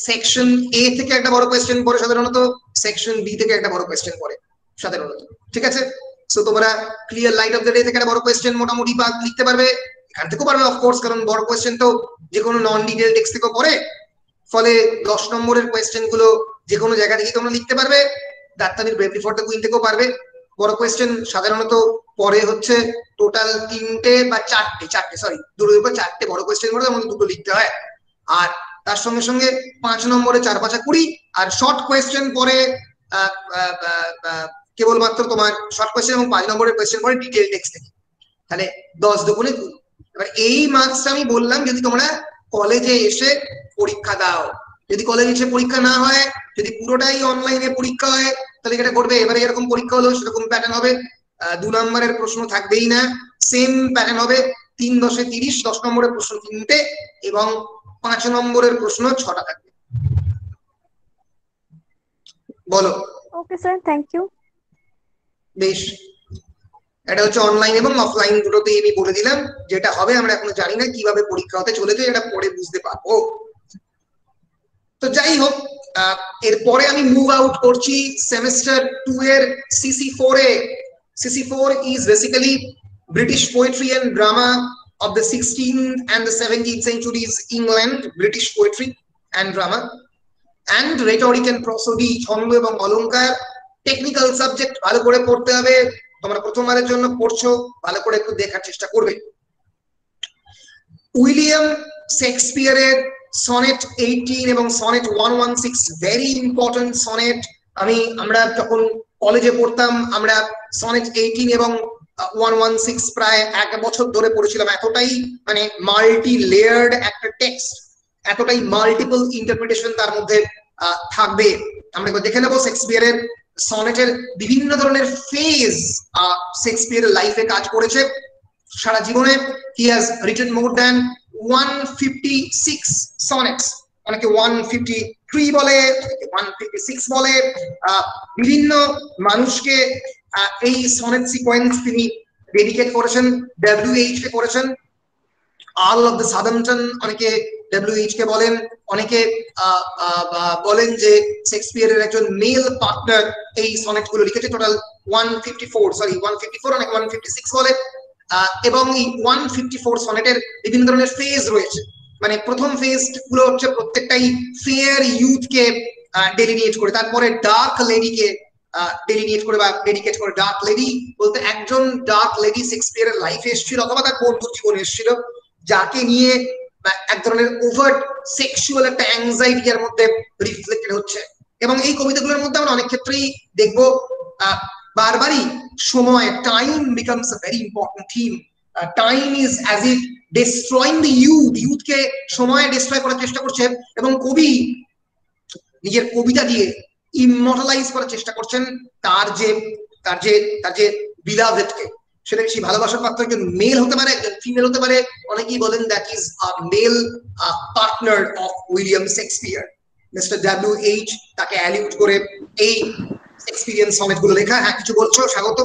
সেকশন এ থেকে একটা বড় কোয়েশ্চেন পড়ে সাধারণত, সেকশন বি থেকে একটা বড় কোয়েশ্চেন পড়ে সাধারণত। ঠিক আছে, সো তোমরা clear light of the day থেকে একটা বড় কোয়েশ্চেন মোটামুটি লিখতে পারবে, এখান থেকেও পারবে অফকোর্স, কারণ বড় কোয়েশ্চেন তো যে কোনো নন ডিটেল টেক্সট থেকেও পড়ে। ফলে 10 নম্বরের কোয়েশ্চেন গুলো যে কোনো জায়গা থেকে তোমরা লিখতে পারবে। ডাক্তারির ব্রেভলি ফর দ্য কুইন থেকেও পারবে। বড় কোয়েশ্চেন সাধারণত পরে হচ্ছে টোটাল 3টে বা 4টে, সরি 4টে বড় কোয়েশ্চেন করে তার মধ্যে 2টো লিখতে হয়। আর তার সঙ্গে সঙ্গে 5 নম্বরে 4 5 20, আর শর্ট কোয়েশ্চেন পরে কেবলমাত্র তোমার শর্ট কোয়েশ্চেন এবং 5 নম্বরের কোয়েশ্চেন পরে ডিটেল টেক্সট থেকে। তাহলে 10 দুগুণে 2। এবার এই মার্কসটা আমি বললাম যদি তোমরা কলেজে এসে পরীক্ষা দাও, যদি কলেজে এসে পরীক্ষা না হয়, যদি পুরোটাই অনলাইনে পরীক্ষা হয়, তাহলে এটা ঘটবে। এবারে এরকম পরীক্ষা হলো সেরকম প্যাটার্ন হবে, 2 নম্বরের প্রশ্ন থাকবেই না, সেম প্যাটার্ন হবে, 3 10 30, 10 নম্বরের প্রশ্ন 3টে এবং 5 নম্বরের প্রশ্ন 6টা থাকবে। বলো। Okay sir, thank you. বেশ, এটা হচ্ছে অনলাইন এবং অফলাইন দুটোতেই আমি বলে দিলাম। যেটা হবে আমরা এখনো জানি না কিভাবে পরীক্ষা হতে চলেছে, এটা পরে বুঝতে পারবো। তো যাই হোক, এরপরে আমি মুভ আউট করছি সেমিস্টার 2 এর CC4 A. CC4 is basically British poetry and drama of the 16th and the 17th centuries England, British poetry and drama, and rhetoric and prosody, ছন্দ এবং অলংকার। টেকনিক্যাল সাবজেক্ট, ভালো করে পড়তে হবে। তোমরা প্রথমবারের জন্য পড়ছো, ভালো করে একটু দেখার চেষ্টা করবে। উইলিয়াম শেক্সপিয়ারের সনেট 18 এবং সনেট 116 ভেরি ইম্পর্টেন্ট সনেট। আমরা যখন কলেজে পড়তাম আমরা সনেট 18 এবং 116 প্রায় 1 বছর ধরে পড়েছিলাম। এতটাই মানে মাল্টি লেয়ার্ড একটা টেক্সট, এতটাই মাল্টিপল ইন্টারপ্রিটেশন তার মধ্যে থাকবে। আমরা দেখে নেবো শেক্সপিয়ারের সনেটের বিভিন্ন ধরনের ফেজ শেক্সপিয়ারের লাইফে কাজ করেছে সারা জীবনে। he has written more than 156 sonnets, অনেকে 153 বলে, 156 বলে। বিভিন্ন মানুষকে এই সনেট সিকোয়েন্স তিনি ডেডিকেট করেছেন। WH কে করেছেন, আর্ল অফ দ্য সাদাম্পটন অনেকে WH কে বলেন। অনেকে বলেন যে শেক্সপিয়ারের একজন মেল পার্টনার এই সনেট গুলো লিখেছে। টোটাল 154 অনেকে 156 বলে। এবং এই 154 সনেটের বিভিন্ন ধরনের ফেজ রয়েছে। মানে প্রথম ফেজ গুলো হচ্ছে প্রত্যেকটাই ফেয়ার ইউথ কে ডেলিনিয়েট করে, তারপরে ডার্ক লেডি কে ডেলিনিয়েট করে বা ডেডিকেট করে। ডার্ক লেডি বলতে একজন ডার্ক লেডি শেক্সপিয়ারের লাইফে এসেছিল অথবা তার বন্ধুর জীবনে এসেছিল, যাকে নিয়ে এক ধরনের ওভার্ট সেক্সুয়াল একটা অ্যাংজাইটি এর মধ্যে রিফ্লেক্টেড হচ্ছে। এবং এই কবিতাগুলোর মধ্যে আমরা অনেক ক্ষেত্রেই দেখবো বারবারই সময়, time becomes a very important theme. Time is as if destroying the youth কে সময় ডিস্ট্রয় করার চেষ্টা করছে। এবং কবি নিজের কবিতা দিয়ে ইমমর্টালাইজ করার চেষ্টা করছেন তার যে বিলাভেড কে। সেটা সেই ভালোবাসার পাত্র একজন মেল হতে পারে, একজন ফিমেল হতে পারে। অনেকেই বলেন that is a mail partner of William Shakespeare. Mister WH তাকে অ্যালিউড করে এই এক্সপেরিয়েন্স সনেট গুলো লেখা। হ্যাঁ, কিছু বলছো? স্বাগত।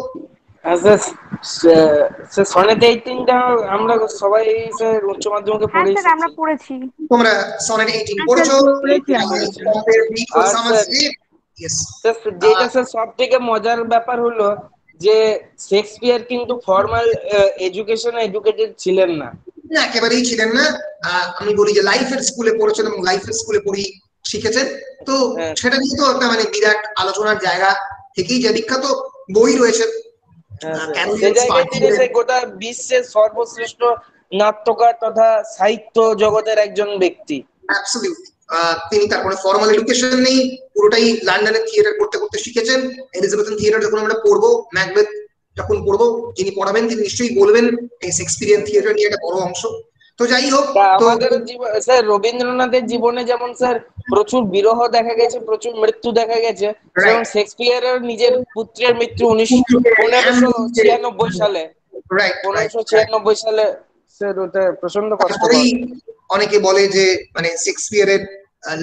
সনেট 18টা আমরা সবাই স্যার উচ্চ মাধ্যমিকে হ্যাঁ পড়েছি। স্যার, আমরা পড়েছি। তোমরা সনেট 18 পড়েছো? যেটা স্যার সব থেকে মজার ব্যাপার হলো যে শেক্সপিয়ার কিন্তু ফর্মাল এডুকেটেড ছিলেন না। না, একেবারেই ছিলেন না। আমি বলি যে লাইফের স্কুলে পড়েছেন এবং লাইফের স্কুলে পড়ি শিখেছেন। তো সেটা নিয়ে তো একটা মানে বিরাট আলোচনার জায়গা থেকেই যে বিখ্যাত বই রয়েছে। গোটা বিশ্বের সর্বশ্রেষ্ঠ নাট্যকার তথা সাহিত্য জগতের একজন ব্যক্তি। তিনি তারপরে ফর্মাল এডুকেশন নেই, পুরোটাই লন্ডনের থিয়েটার করতে করতে শিখেছেন। এলিজাবেথন থিয়েটার যখন আমরা পড়বো, ম্যাকবেথ যখন পড়বো, যিনি পড়াবেন তিনি নিশ্চয়ই বলবেন এই শেক্সপিয়ারিয়ান থিয়েটার নিয়ে একটা বড় অংশ। তো যাই হোক, আমাদের স্যার রবীন্দ্রনাথের জীবনে যেমন স্যার প্রচুর বিরহ দেখা গেছে, প্রচুর মৃত্যু দেখা গেছে, যেমন শেক্সপিয়ারের নিজের পুত্রের মৃত্যু 1596 সালে। 1596 সালে স্যার ওটা প্রচন্ড কষ্টকর। অনেকে বলে যে মানে শেক্সপিয়ারের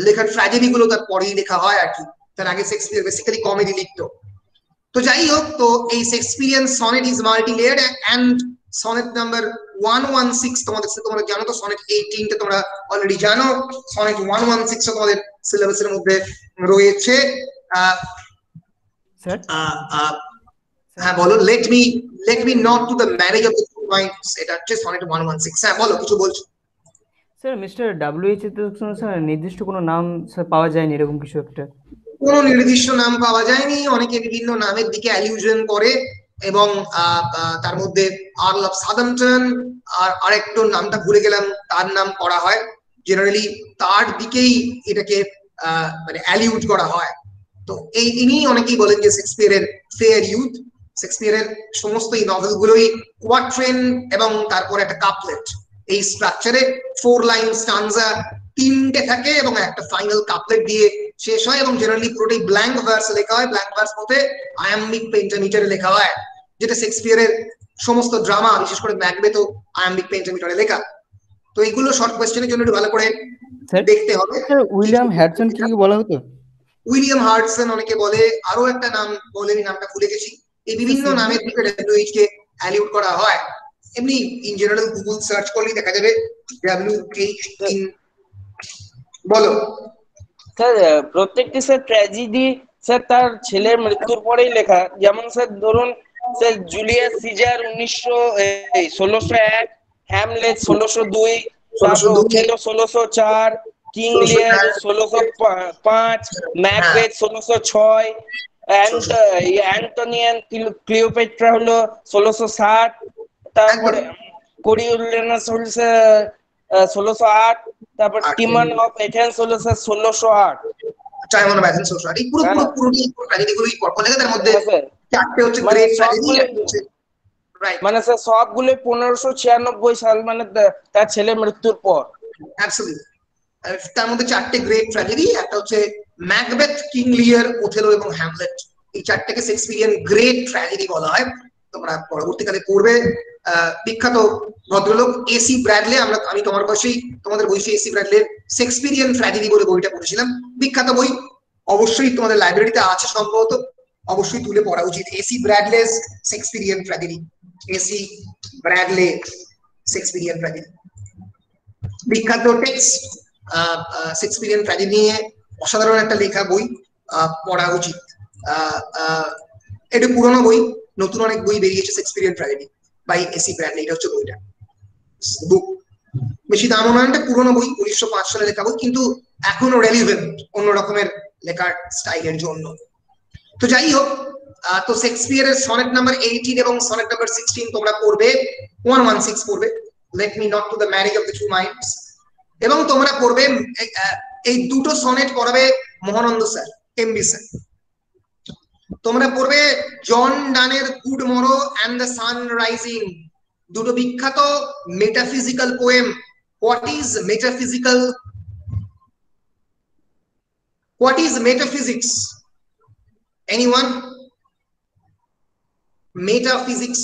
লেখার ট্র্যাজেডি গুলো তার পরেই লেখা হয় আর কি, তার আগে শেক্সপিয়ার বেসিক্যালি কমেডি লিখতো। তো যাই হোক, তো এই Shakespearean sonnet is multi layered and sonnet number 116 তোমরা জানো তো, সনেট 18 টা তোমরা অলরেডি জানো, সনেট 116 তোমাদের সিলেবাসের মধ্যে রয়েছে। স্যার হ্যাঁ বলো। Let me not to the marriage of the two minds, এটা হচ্ছে সনেট 116। হ্যাঁ বলো, কিছু বলছো? স্যার মিস্টার WH এর তো স্যার নির্দিষ্ট কোনো নাম স্যার পাওয়া যায়নি, এরকম কিছু একটা? কোনো নির্দিষ্ট নাম পাওয়া যায়নি, অনেকে বিভিন্ন নামের দিকে অ্যালিউশন করে এবং তার মধ্যে আর্ল অফ সাদাম্পটন আর আরেকটু নামটা ভুলে গেলাম, তার নাম করা হয়। জেনারেলি তার দিকেই এটাকে মানে অ্যালিউড করা হয়। তো ইনি অনেকেই বলেন যে শেক্সপিয়ারের ফেয়ার ইউথ। শেক্সপিয়ারের সমস্ত এই নভেল গুলোই কোয়াট্রেন এবং তারপরে একটা কাপলেট, এই স্ট্রাকচারে 4 লাইন স্টানজা তিনটে থাকে এবং একটা ফাইনাল কাপলেট দিয়ে শেষ হয়, এবং জেনারেলি পুরোটাই ব্ল্যাঙ্ক ভার্স লেখা হয়। ব্ল্যাঙ্ক ভার্স বলতে আয়াম্বিক পেন্টামিটারে লেখা হয়, যেটা শেক্সপিয়ারের সমস্ত ড্রামা, বিশেষ করে ম্যাকবেথও আয়াম্বিক পেন্টামিটারে লেখা। তো এইগুলো শর্ট কোয়েশ্চেনের জন্য একটু ভালো করে দেখতে হবে। স্যার উইলিয়াম হ্যাডসন কি বলা হতো? উইলিয়াম হার্টসন অনেকে বলে, আরো একটা নাম বলেনি, নামটা ভুলে গেছি। এই বিভিন্ন নামের দিকে ডব্লিউএইচ কে অ্যালিউড করা হয়। এমনি ইন জেনারেল গুগল সার্চ করলেই দেখা যাবে ডব্লিউএইচ ইন। বলো স্যার প্রত্যেকটি স্যার ট্র্যাজেডি স্যার তার ছেলের মৃত্যুর পরেই লেখা। যেমন স্যার ধরুন স্যার জুলিয়াস সিজার 1601, হ্যামলেট 1602, তারপর ওথেলো 1604, কিং লিয়ার 1605, ম্যাকবেথ 1606, অ্যান্টনিয়ান ক্লিওপেট্রা হলো 1660, তারপরে কোরিওলেনাস হচ্ছে 1608, তারপর টিমান অফ এথেন্স হলো স্যার 1608। Timon of Athens 1608। এই পুরো ট্র্যাজেডিগুলোই পড়া লেখা। তার মধ্যে চারটে হচ্ছে মানে গ্রেট ট্র্যাজেডি, রাইট? মানে স্যার সবগুলো 1596 সাল, মানে তার ছেলের মৃত্যুর পর। অ্যাবসলিউটলি। তার মধ্যে চারটে গ্রেট ট্র্যাজেডি, একটা হচ্ছে ম্যাকবেথ, কিং লিয়ার, ওথেলো এবং হ্যামলেট। এই চারটাকে শেক্সপিয়ারিয়ান গ্রেট ট্র্যাজেডি বলা হয়। তোমরা পরবর্তীকালে পড়বে। বিখ্যাত ভদ্রলোক এসি ব্র্যাডলে, আমি তোমার বয়সেই, তোমাদের বয়সে এসি ব্র্যাডলের শেক্সপিয়ারিয়ান ট্র্যাজেডি বলে বইটা পড়েছিলাম। বিখ্যাত বই, অবশ্যই তোমাদের লাইব্রেরিতে আছে সম্ভবত, অবশ্যই তুলে পড়া উচিত। A C Bradley's Shakespearean tragedy, A C Bradley Shakespearean tragedy, বিখ্যাত টেক্সট। শেক্সপিয়ারিয়ান ট্র্যাজেডি নিয়ে অসাধারণ একটা লেখা বই, পড়া উচিত। এটা পুরোনো বই, নতুন অনেক বই বেরিয়েছে Shakespearean tragedy by A C Bradley. এটা হচ্ছে বইটা, বুক। বেশি দামও নয়, একটা পুরোনো বই, 1905 সালে লেখা বই, কিন্তু এখনো রেলিভেন্ট অন্য রকমের লেখার স্টাইলের জন্য। তো যাই হোক, তো শেক্সপিয়ারের সনেট নাম্বার 18 এবং সনেট নাম্বার 16 তোমরা পড়বে, 116 পড়বে, let me not to the marriage of the two minds. এবং তোমরা পড়বে এই দুটো সনেট পড়াবে মহানন্দ স্যার, এমবি স্যার। তোমরা পড়বে জন ডানের good morrow and the sun rising, দুটো বিখ্যাত metaphysical poem. What is metaphysical? What is metaphysics? Anyone? Metaphysics.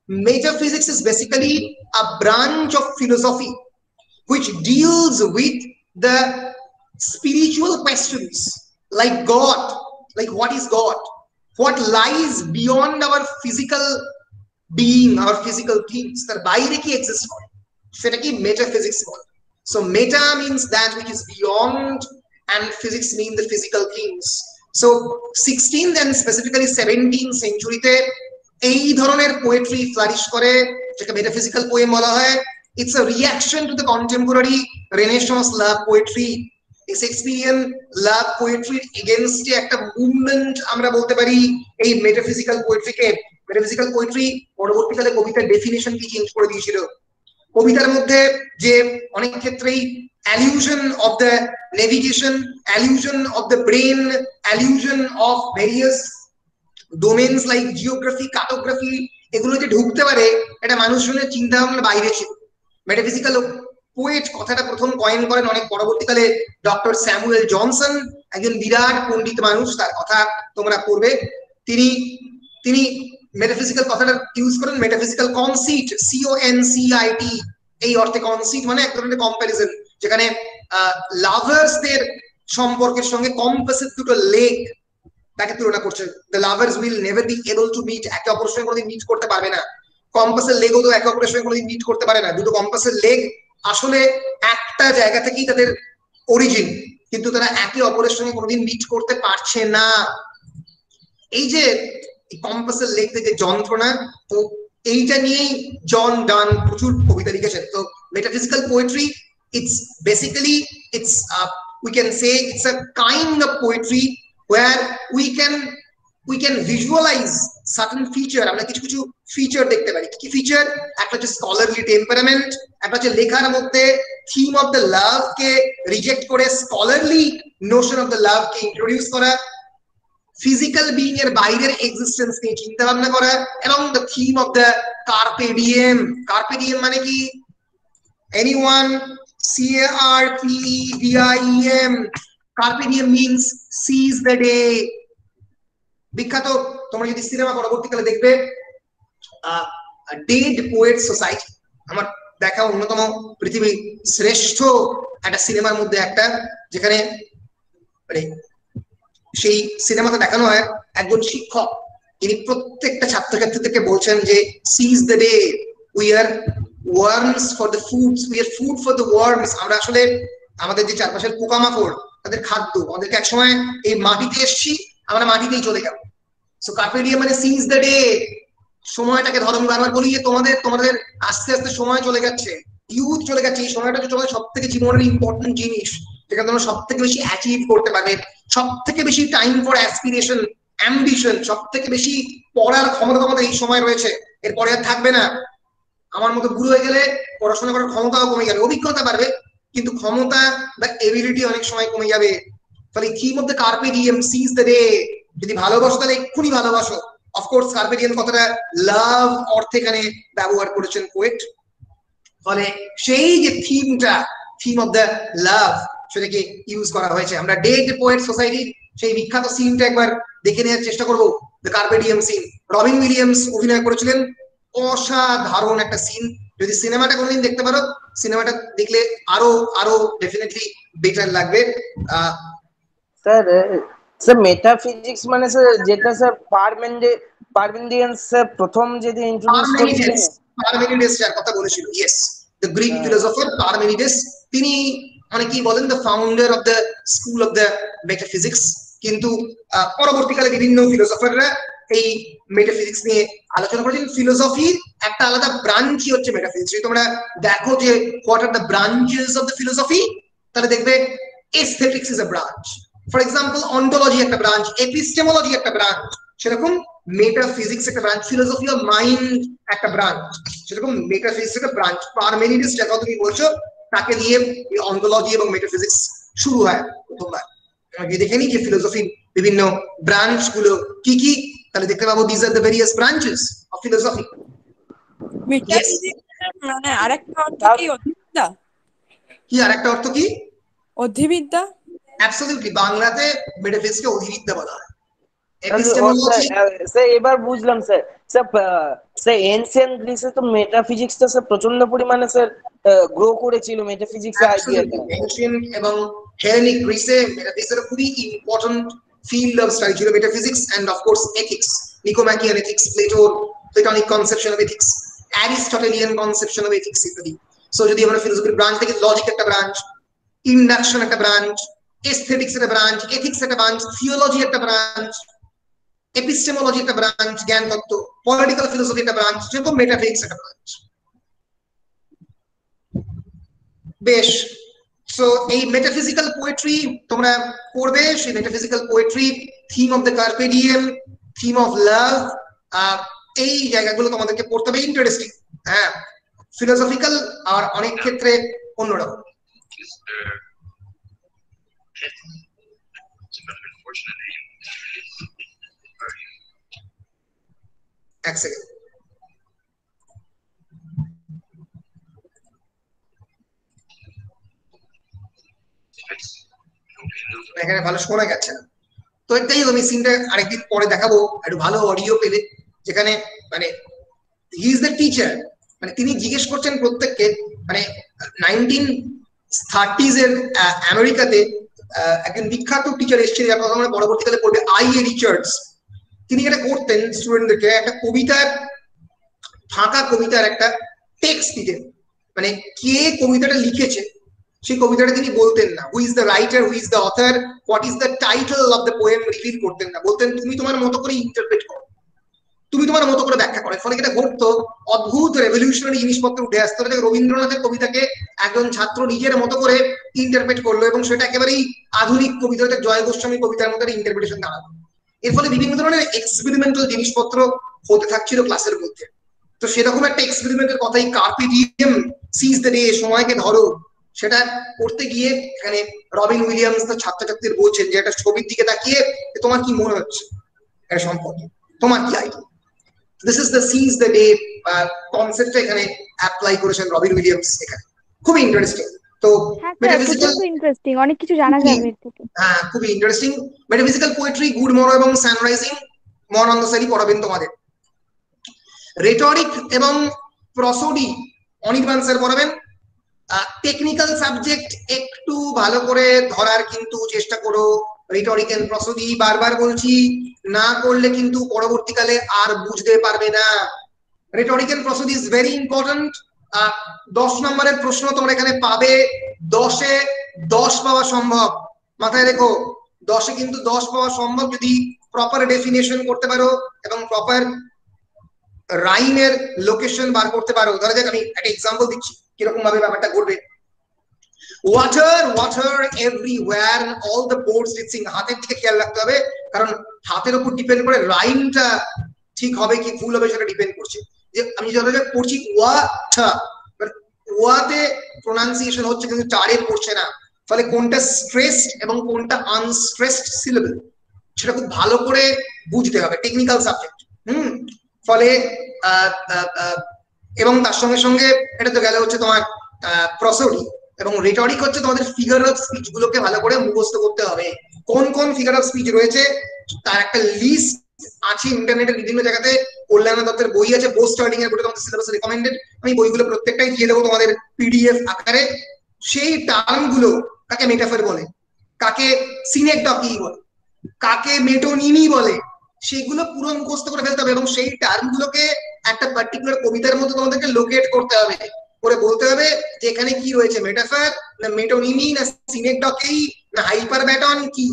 Metaphysics is basically a branch of philosophy which deals with the spiritual questions like God, like what is God, what lies beyond our physical being, our physical things, তার বাইরে কি exist করে, সেটা কি metaphysics বলে। So meta means that which is beyond, and physics mean the physical things. So 16th and specifically 17th century-তে এই ধরনের poetry flourish করে, যেটা মেটাফিজিক্যাল পোয়েম বলা হয়। It's a reaction to the contemporary Renaissance love poetry. এই Shakespearean লাভ পোয়েট্রির এগেইনস্টে একটা movement আমরা বলতে পারি এই মেটাফিজিক্যাল পোয়েট্রিকে। মেটাফিজিক্যাল পোয়েট্রি পরবর্তীকালে কবিতার ডেফিনেশন কি চেঞ্জ করে দিয়েছিল। কবিতার মধ্যে যে অনেক ক্ষেত্রেই allusion of the navigation, allusion of the brain, allusion of various domains like geography, cartography, এগুলো যে ঢুকতে পারে, এটা মানুষজনের চিন্তা ভাবনার বাইরে ছিল। মেটাফিজিক্যাল পোয়েট কথাটা প্রথম কয়েন করেন অনেক পরবর্তীকালে ডক্টর স্যামুয়েল জনসন, একজন বিরাট পণ্ডিত মানুষ, তার কথা তোমরা পড়বে। তিনি মেটাফিজিক্যাল কথাটা ইউজ করেন, মেটাফিজিক্যাল কনসিট, CONCIT, এই অর্থে। কনসিট মানে এক ধরনের কম্প্যারিজন, যেখানে লাভার্সদের সম্পর্কের সঙ্গে কম্পাসের দুটো লেগ তাকে তুলনা করছে। The lovers will never be able to meet, একে অপরের সঙ্গে কোনোদিন মিট করতে পারবে না। কম্পাসের লেগও তো একে অপরের সঙ্গে কোনোদিন মিট করতে পারে না। দুটো কম্পাসের লেগ আসলে একটা জায়গা থেকেই তাদের অরিজিন, কিন্তু তারা একে অপরের সঙ্গে কোনোদিন মিট করতে পারছে না। এই যে কম্পাসের লেগতে যে যন্ত্রণা, তো এইটা নিয়েই জন ডান প্রচুর কবিতা লিখেছেন। তো metaphysical poetry, it's basically, it's we can say it's a kind of poetry where we can visualize certain feature. আমরা কিছু কিছু ফিচার দেখতে পারি। কি ফিচার? একটা হচ্ছে স্কলারলি টেম্পারামেন্ট, একটা হচ্ছে লেখার মধ্যে থিম অফ দ্য লাভ কে রিজেক্ট করে scholarly notion of the love কে ইন্ট্রোডিউস করা, ফিজিক্যাল বিইং এর বাইরের এক্সিস্টেন্স নিয়ে চিন্তা ভাবনা করা, এবং the theme of the carpe diem. Carpe diem মানে কি? Anyone? CARPEDIEM, carpe diem means seize the day. বিখ্যাত, তোমরা যদি সিনেমা পরবর্তীকালে দেখবে ডেড পোয়েট সোসাইটি, আমার দেখা অন্যতম পৃথিবীর শ্রেষ্ঠ একটা সিনেমার মধ্যে একটা, যেখানে সেই সিনেমাতে দেখানো হয় একজন শিক্ষক, তিনি প্রত্যেকটা ছাত্রছাত্রীদেরকে বলছেন যে seize the day, we are worms for the foods, we are food for the worms. আমরা আসলে আমাদের যে চারপাশের পোকামাকড়, তাদের খাদ্য, আমাদেরকে একসময় এই মাটিতে এসছি, আমরা মাটিতেই চলে যাবো। সো কার্পে ডিয়েম মানে সিজ দ্য ডে, সময়টাকে ধরো। আমি বারবার বলি যে তোমাদের আস্তে আস্তে সময় চলে যাচ্ছে, ইউথ চলে যাচ্ছে, এই সময়টা হচ্ছে তোমাদের সব থেকে জীবনের ইম্পর্টেন্ট জিনিস, যেখানে তোমরা সব থেকে বেশি অ্যাচিভ করতে পারবে, সব থেকে বেশি টাইম ফর অ্যাসপিরেশন, অ্যাম্বিশন, সব থেকে বেশি পড়ার ক্ষমতা তোমাদের এই সময় রয়েছে, এরপরে আর থাকবে না। আমার মতো বুড়ো হয়ে গেলে পড়াশোনা করার ক্ষমতাও কমে যাবে, অভিজ্ঞতা বাড়বে, কিন্তু ক্ষমতা বা এবিলিটি অনেক সময় কমে যাবে। ফলে theme of the carpe diem, seize the day. যদি ভালোবাসো তাহলে এক্ষুনি ভালোবাসো। অফকোর্স কার্পে ডিয়েম কথাটা লাভ অর্থে এখানে ব্যবহার করেছেন পোয়েট। ফলে সেই যে থিমটা, থিম অফ দ্য লাভ, সেটাকে ইউজ করা হয়েছে। আমরা ডেড পোয়েট সোসাইটির সেই বিখ্যাত সিনটা একবার দেখে নেওয়ার চেষ্টা করবো, the carpe diem scene. Robin Williams অভিনয় করেছিলেন, অসাধারণ একটা সিন। যদি সিনেমাটা কোনোদিন দেখতে পারো, সিনেমাটা দেখলে আরো আরো ডেফিনেটলি বেটার লাগবে। স্যার স্যার মেটাফিজিক্স মানে স্যার যেটা স্যার পারমেনিডিয়ান স্যার প্রথম যেটা ইন্ট্রোডিউস করেছিলেন, পারমেনিডেস যার কথা বলেছিল, ইয়েস, দ্য গ্রিক ফিলোসফার পারমেনিডেস। তিনি অনেকেই বলেন the founder of the school of the metaphysics. কিন্তু পরবর্তীকালে বিভিন্ন ফিলোসফাররা এই মেটাফিজিক্স নিয়ে আলোচনা করেছেন। ফিলোসফির একটা আলাদা ব্রাঞ্চই হচ্ছে মেটাফিজিক্স। যদি তোমরা দেখো যে what are the branches of the philosophy, তাহলে দেখবে aesthetics is a branch, for example ontology একটা ব্রাঞ্চ, এপিস্টেমোলজি একটা ব্রাঞ্চ, সেরকম মেটাফিজিক্স একটা ব্রাঞ্চ, ফিলোসফি অফ মাইন্ড একটা ব্রাঞ্চ, সেরকম মেটাফিজিক্স একটা ব্রাঞ্চ। পারমেনিডিস যাকে তুমি বলছো, তাকে দিয়ে অন্টোলজি এবং মেটাফিজিক্স শুরু হয় প্রথমবার। আমরা দেখে নিই যে ফিলোসফির বিভিন্ন ব্রাঞ্চ গুলো কি কি, তাহলে দেখতে পাবো this are the various branches of philosophy. Metaphysics মানে আরেকটা অর্থ কি অধিবিদ্যা? কি আরেকটা অর্থ কি? অধিবিদ্যা। অ্যাবসলিউটলি, বাংলাতে মেটাফিজিক্সকে অধিবিদ্যা বলা হয়। স্যার এবার বুঝলাম স্যার। স্যার এনসিয়েন্ট গ্রিসে তো মেটাফিজিক্সটা স্যার প্রচন্ড পরিমাণে স্যার গ্রো করেছিল, মেটাফিজিক্সের আইডিয়াটা। এনশিয়েন্ট এবং হেলেনিক গ্রিসে মেটাফিজিক্সের খুবই ইম্পর্টেন্ট field of study ছিল metaphysics and of course ethics, Nicomachean ethics, Platonic conception of ethics, Aristotelian conception of ethics ইত্যাদি। সো যদি আমরা ফিলোসফির ব্রাঞ্চ থেকে, লজিক একটা ব্রাঞ্চ, ইন্ডাকশন একটা ব্রাঞ্চ, এস্থেটিক্স একটা ব্রাঞ্চ, এথিক্স একটা ব্রাঞ্চ, থিওলজি একটা ব্রাঞ্চ, এপিস্টেমোলজি একটা ব্রাঞ্চ, জ্ঞান তত্ত্ব, পলিটিক্যাল ফিলোসফি একটা ব্রাঞ্চ, যেরকম মেটাফিজিক্স একটা ব্রাঞ্চ। বেশ, সো এই মেটাফিজিক্যাল পোয়েট্রি তোমরা পড়বে। সেই metaphysical poetry, theme of the carpe diem, theme of love, এই জায়গাগুলো তোমাদেরকে পড়তে হবে। ইন্টারেস্টিং, হ্যাঁ, ফিলোসফিক্যাল আর অনেক ক্ষেত্রে অন্যরকম। এক সেকেন্ড, এখানে ভালো শোনা যাচ্ছে না, তো এটাই আমি সিনটা আরেকদিন পরে দেখাবো একটু ভালো অডিও পেলে, যেখানে মানে হি ইজ দ্য টিচার, মানে তিনি জিজ্ঞেস করছেন প্রত্যেককে, মানে 1930s এর আমেরিকাতে একজন বিখ্যাত টিচার এসেছিলেন, যার কথা আমরা পরবর্তীকালে পড়বে, আই.এ. রিচার্ডস। তিনি এটা করতেন স্টুডেন্টদেরকে একটা কবিতার, ফাঁকা কবিতার একটা টেক্সট দিতেন, মানে কে কবিতাটা লিখেছে সেই কবিতাটা তিনি বলতেন না, who is the writer, who is the author, what is the title of the poem reveal করতেন না, বলতেন তুমি তোমার মতো করে ইন্টারপ্রেট করো, তুমি তোমার মতো করে ব্যাখ্যা করো। ফলে এটা ঘটতো, অদ্ভুত রেভলিউশনারি জিনিসপত্র উঠে আসতো। রবীন্দ্রনাথের কবিতাকে একজন ছাত্র নিজের মতো করে ইন্টারপ্রেট করলো এবং সেটা একেবারেই আধুনিক কবিতা, জয় গোস্বামী কবিতার মতো ইন্টারপ্রিটেশন দাঁড়ালো। এর ফলে বিভিন্ন ধরনের এক্সপেরিমেন্টাল জিনিসপত্র হতে থাকছিল ক্লাসের মধ্যে। তো সেরকম একটা এক্সপেরিমেন্টের কথাই কার্পে ডিয়েম, সিজ দ্য ডে, সময়কে ধরো, সেটা করতে গিয়ে এখানে রবিন উইলিয়ামস তার ছাত্রছাত্রীদের বলছেন যে একটা ছবির দিকে তাকিয়ে তোমার কি মনে হচ্ছে এটা সম্পর্কে, তোমার কি idea. This is the seize the day কনসেপ্টটা এখানে অ্যাপ্লাই করেছেন রবিন উইলিয়ামস। এখানে খুবই ইন্টারেস্টিং। তো হ্যাঁ স্যার, মেটাফিজিক্যাল, প্রচন্ড ইন্টারেস্টিং, অনেক কিছু জানা যাবে এর থেকে। হ্যাঁ খুবই interesting. Metaphysical poetry good morrow এবং সানরাইজিং মহানন্দ স্যারই পড়াবেন তোমাদের। রেটরিক এবং প্রসোডি অনির্বাণ স্যার পড়াবেন। টেকনিক্যাল সাবজেক্ট একটু ভালো করে ধরার কিন্তু চেষ্টা করো। রিটরিক এন্ড প্রসোডি বারবার বলছি, না করলে কিন্তু পরবর্তীকালে আর বুঝতে পারবে না। Rhetoric and prosody is very important. 10 নম্বরের প্রশ্ন তোমরা এখানে পাবে, 10-এ 10 পাওয়া সম্ভব। মাথায় রেখো, 10-এ কিন্তু 10 পাওয়া সম্ভব যদি প্রপার ডেফিনেশন করতে পারো এবং প্রপার রাইমের লোকেশন বার করতে পারো। ধরা যাক আমি একটা এক্সাম্পল দিচ্ছি কিরকম ভাবে ব্যাপারটা ঘটবে। Water water everywhere and all the boards did shrink. হাতের দিকে খেয়াল রাখতে হবে, কারণ হাতের উপর ডিপেন্ড করে রাইমটা ঠিক হবে কি ভুল হবে সেটা ডিপেন্ড করছে। যে আমি ধরা যাক পড়ছি ওয়াটার, ওয়াতে প্রোনাউন্সিয়েশন হচ্ছে কিন্তু টারে পড়ছে না, ফলে কোনটা স্ট্রেসড এবং কোনটা আনস্ট্রেসড সিলেবল সেটা খুব ভালো করে বুঝতে হবে। Technical subject. ফলে এবং তার সঙ্গে সঙ্গে এটা তো গেলে হচ্ছে তোমার প্রসোডি, এবং রেটরিক হচ্ছে তোমাদের ফিগার অফ স্পিচ গুলোকে ভালো করে মুখস্থ করতে হবে। কোন কোন ফিগার অফ স্পিচ রয়েছে তার একটা লিস্ট আছে ইন্টারনেটের বিভিন্ন জায়গাতে। কল্যাণ দত্তের বই আছে বোস স্টার্টিং এর, বইটা তোমাদের সিলেবাসে রেকমেন্ডেড। আমি বইগুলো প্রত্যেকটাই দিয়ে দেবো তোমাদের পিডিএফ আকারে। সেই টার্ম গুলো কাকে মেটাফর বলে, কাকে সিনেকডকি বলে, কাকে মেটোনিমি বলে, সেগুলো পুরো মুখস্থ করে ফেলতে হবে এবং সেই টার্ম গুলোকে একটা পার্টিকুলার কবিতার মধ্যে তোমাদেরকে লোকেট করতে হবে, করে বলতে হবে যে এখানে কি রয়েছে, মেটাফর না মেটোনিমি না সিনেকডকি না হাইপারব্যাটন কি।